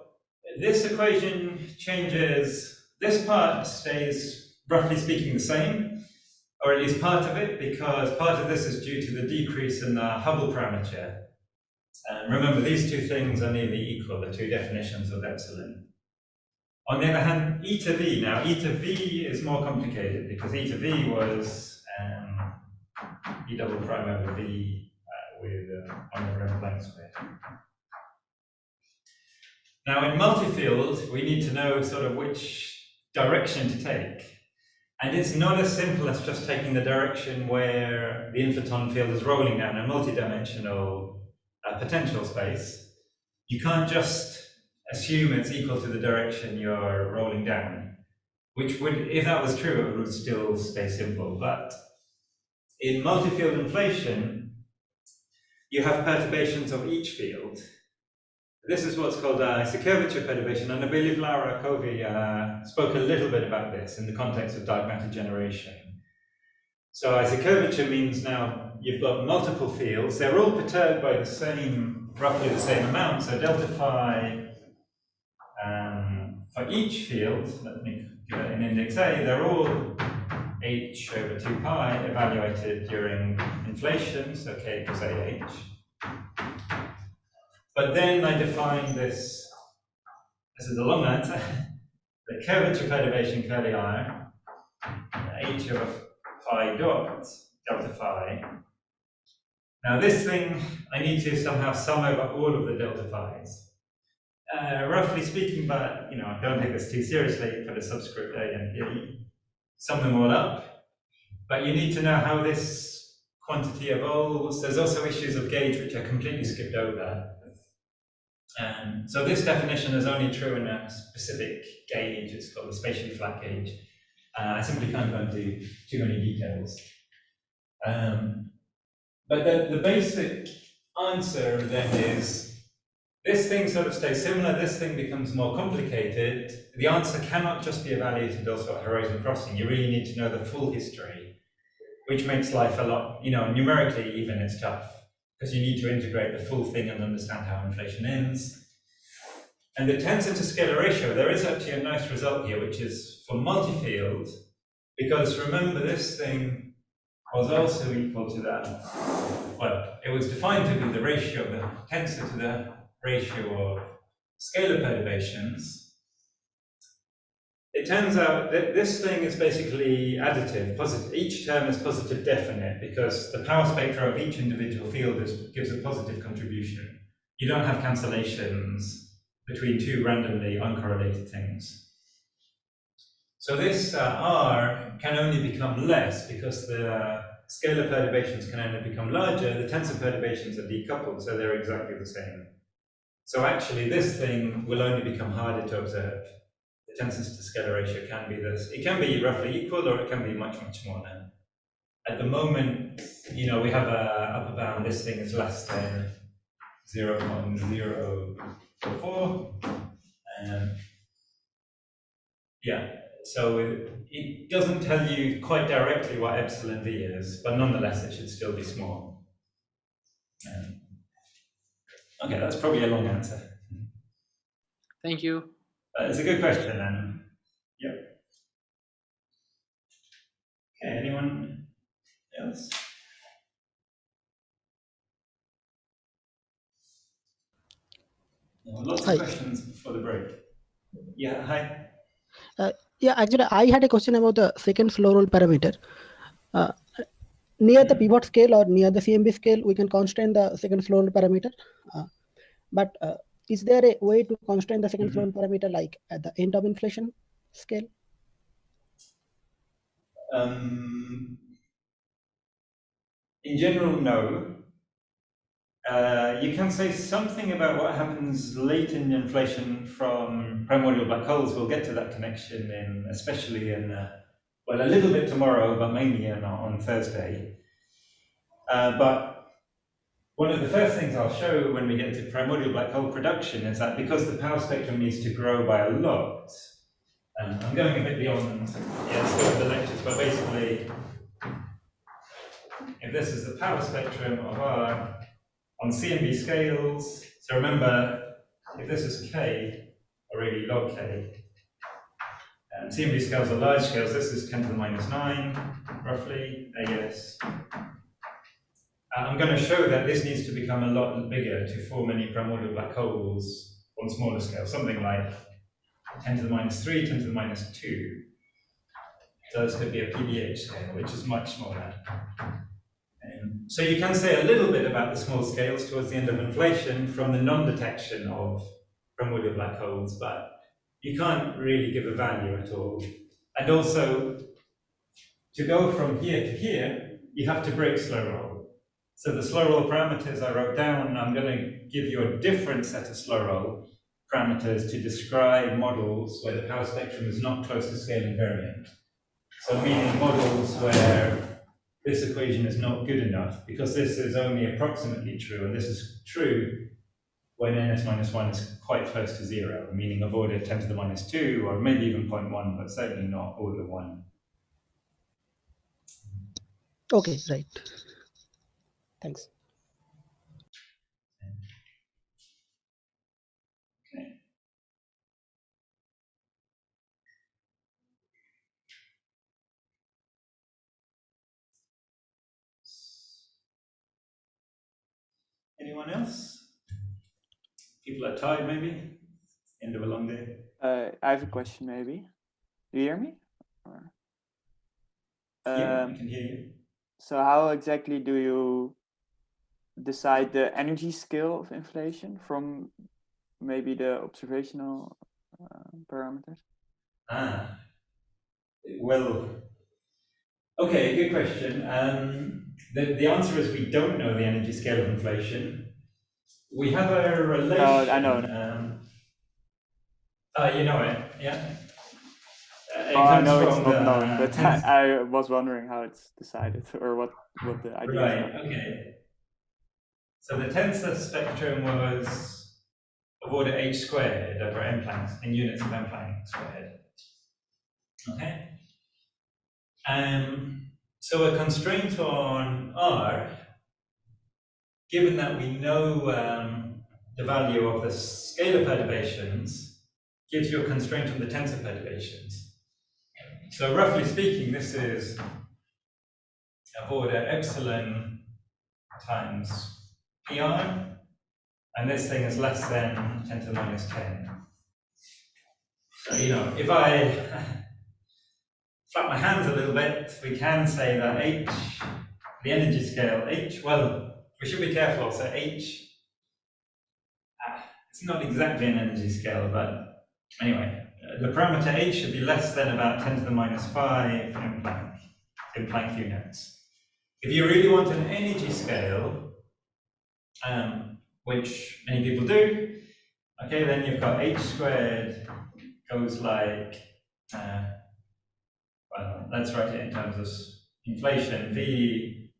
this equation changes. This part stays roughly speaking the same, or at least part of it, because part of this is due to the decrease in the Hubble parameter. Remember, these two things are nearly equal, the two definitions of epsilon. On the other hand, e to v, now e to v is more complicated because e to v was e double prime over v with 1 over m Planck squared. Now in multi-field, we need to know sort of which direction to take. And it's not as simple as just taking the direction where the inflaton field is rolling down a multidimensional potential space. You can't just assume it's equal to the direction you're rolling down, which would, if that was true, it would still stay simple. But in multi-field inflation, you have perturbations of each field. This is what's called it's a curvature perturbation, and I believe Laura Covey spoke a little bit about this in the context of dark matter generation. So isocurvature means now you've got multiple fields. They're all perturbed by the same, roughly the same amount. So delta phi for each field, let me give it an index A, they're all h over 2 pi evaluated during inflation, so k equals AH. But then I define this is a long answer, the curvature perturbation curly R, h over phi dot delta phi. Now this thing, I need to somehow sum over all of the delta phi's. Roughly speaking, but don't take this too seriously, put a subscript A and P, sum them all up. But you need to know how this quantity evolves. There's also issues of gauge which I completely skipped over. So this definition is only true in a specific gauge. It's called the spatially flat gauge. I simply can't go into too many details. But the basic answer then is, this thing sort of stays similar, this thing becomes more complicated. The answer cannot just be evaluated also at horizon crossing. You really need to know the full history, which makes life a lot, numerically even it's tough, because you need to integrate the full thing and understand how inflation ends. And the tensor to scalar ratio, there is actually a nice result here, which is for multi-field, because remember this thing was also equal to that. Well, it was defined to be the ratio of the tensor to the ratio of scalar perturbations. It turns out that this thing is basically additive, positive. Each term is positive definite because the power spectra of each individual field gives a positive contribution. You don't have cancellations between two randomly uncorrelated things. So this R can only become less because the scalar perturbations can only become larger. The tensor perturbations are decoupled, so they're exactly the same. So actually this thing will only become harder to observe. The tensors to scalar ratio can be this. It can be roughly equal or it can be much, much more now. At the moment, we have a upper bound. This thing is less than 0.044. Yeah, so it doesn't tell you quite directly what epsilon v is, but nonetheless it should still be small. Okay, that's probably a long answer. Thank you. It's a good question, and yeah. Okay, anyone else? Lots of questions before the break. Yeah, hi. Yeah, actually, I had a question about the second slow roll parameter. Near the pivot scale or near the CMB scale, we can constrain the second slow roll parameter. But is there a way to constrain the second slow roll parameter like at the end of inflation scale? In general, no. You can say something about what happens late in inflation from primordial black holes. We'll get to that connection especially in, well, a little bit tomorrow, but mainly on Thursday. But one of the first things I'll show when we get to primordial black hole production is that because the power spectrum needs to grow by a lot, I'm going a bit beyond the lectures, but basically, if this is the power spectrum of R on CMB scales, so remember, if this is K, or really log K, and CMB scales are large scales, this is 10 to the minus 9, roughly, AS. I'm going to show that this needs to become a lot bigger to form any primordial black holes on smaller scales, something like 10 to the minus 3, 10 to the minus 2. So this could be a PDH scale, which is much smaller. So you can say a little bit about the small scales towards the end of inflation from the non-detection of primordial black holes, but you can't really give a value at all. And also, to go from here to here, you have to break slow roll. So the slow roll parameters I wrote down, I'm going to give you a different set of slow roll parameters to describe models where the power spectrum is not close to scale invariant. So meaning models where this equation is not good enough because this is only approximately true, and this is true when ns minus 1 is quite close to 0, meaning of order 10 to the minus 2, or maybe even 0.1, but certainly not order 1. Okay, right. Thanks. Okay. Anyone else? People are tired, maybe? End of a long day? I have a question, maybe. Do you hear me? Or, Yeah, I can hear you. so how exactly do you decide the energy scale of inflation from maybe the observational parameters? Well, okay, good question. The answer is we don't know the energy scale of inflation. We have a relation. No, I know. You know it, yeah? I know it's not known, but I was wondering how it's decided, or what the idea is. Right, okay. So the tensor spectrum was of order h squared over m Planck, in units of m Planck squared. Okay? So a constraint on R, given that we know the value of the scalar perturbations, gives you a constraint on the tensor perturbations. So roughly speaking, this is of order epsilon times PR, and this thing is less than 10 to the minus 10. So, you know, if I flap my hands a little bit, we can say that H, the energy scale, H, well, we should be careful also, H, it's not exactly an energy scale, but anyway, the parameter H should be less than about 10 to the minus 5 in Planck units. If you really want an energy scale, which many people do, okay, then you've got H squared goes like, well, let's write it in terms of inflation, V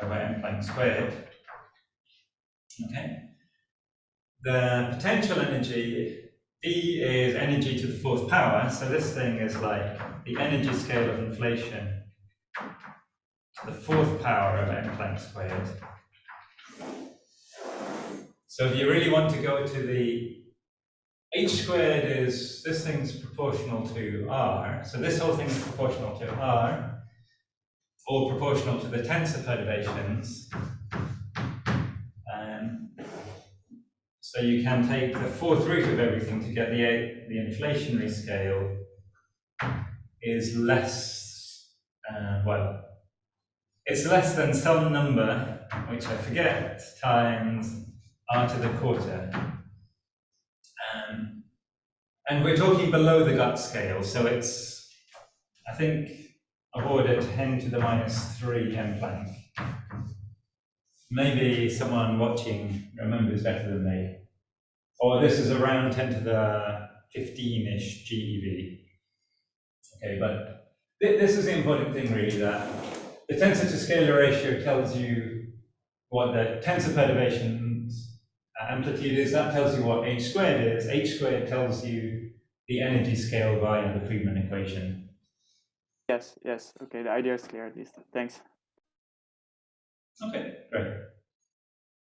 over m Planck squared. Okay. The potential energy, V is energy to the fourth power, so this thing is like the energy scale of inflation to the fourth power of m Planck squared. So if you really want to go to the h squared is, this thing's proportional to r, so this whole thing is proportional to r, or proportional to the tensor perturbations. So you can take the fourth root of everything to get the inflationary scale is less, well, it's less than some number, which I forget, times r to the quarter. And we're talking below the gut scale, so it's, I think, of order 10 to the minus 3 m Planck. Maybe someone watching remembers better than me. Or this is around 10 to the 15-ish GeV. Okay, but this is the important thing really, that the tensor to scalar ratio tells you what the tensor perturbations amplitude is, that tells you what h squared is. H squared tells you the energy scale via the Friedmann equation. Yes, okay, the idea is clear at least. Thanks. Okay, great.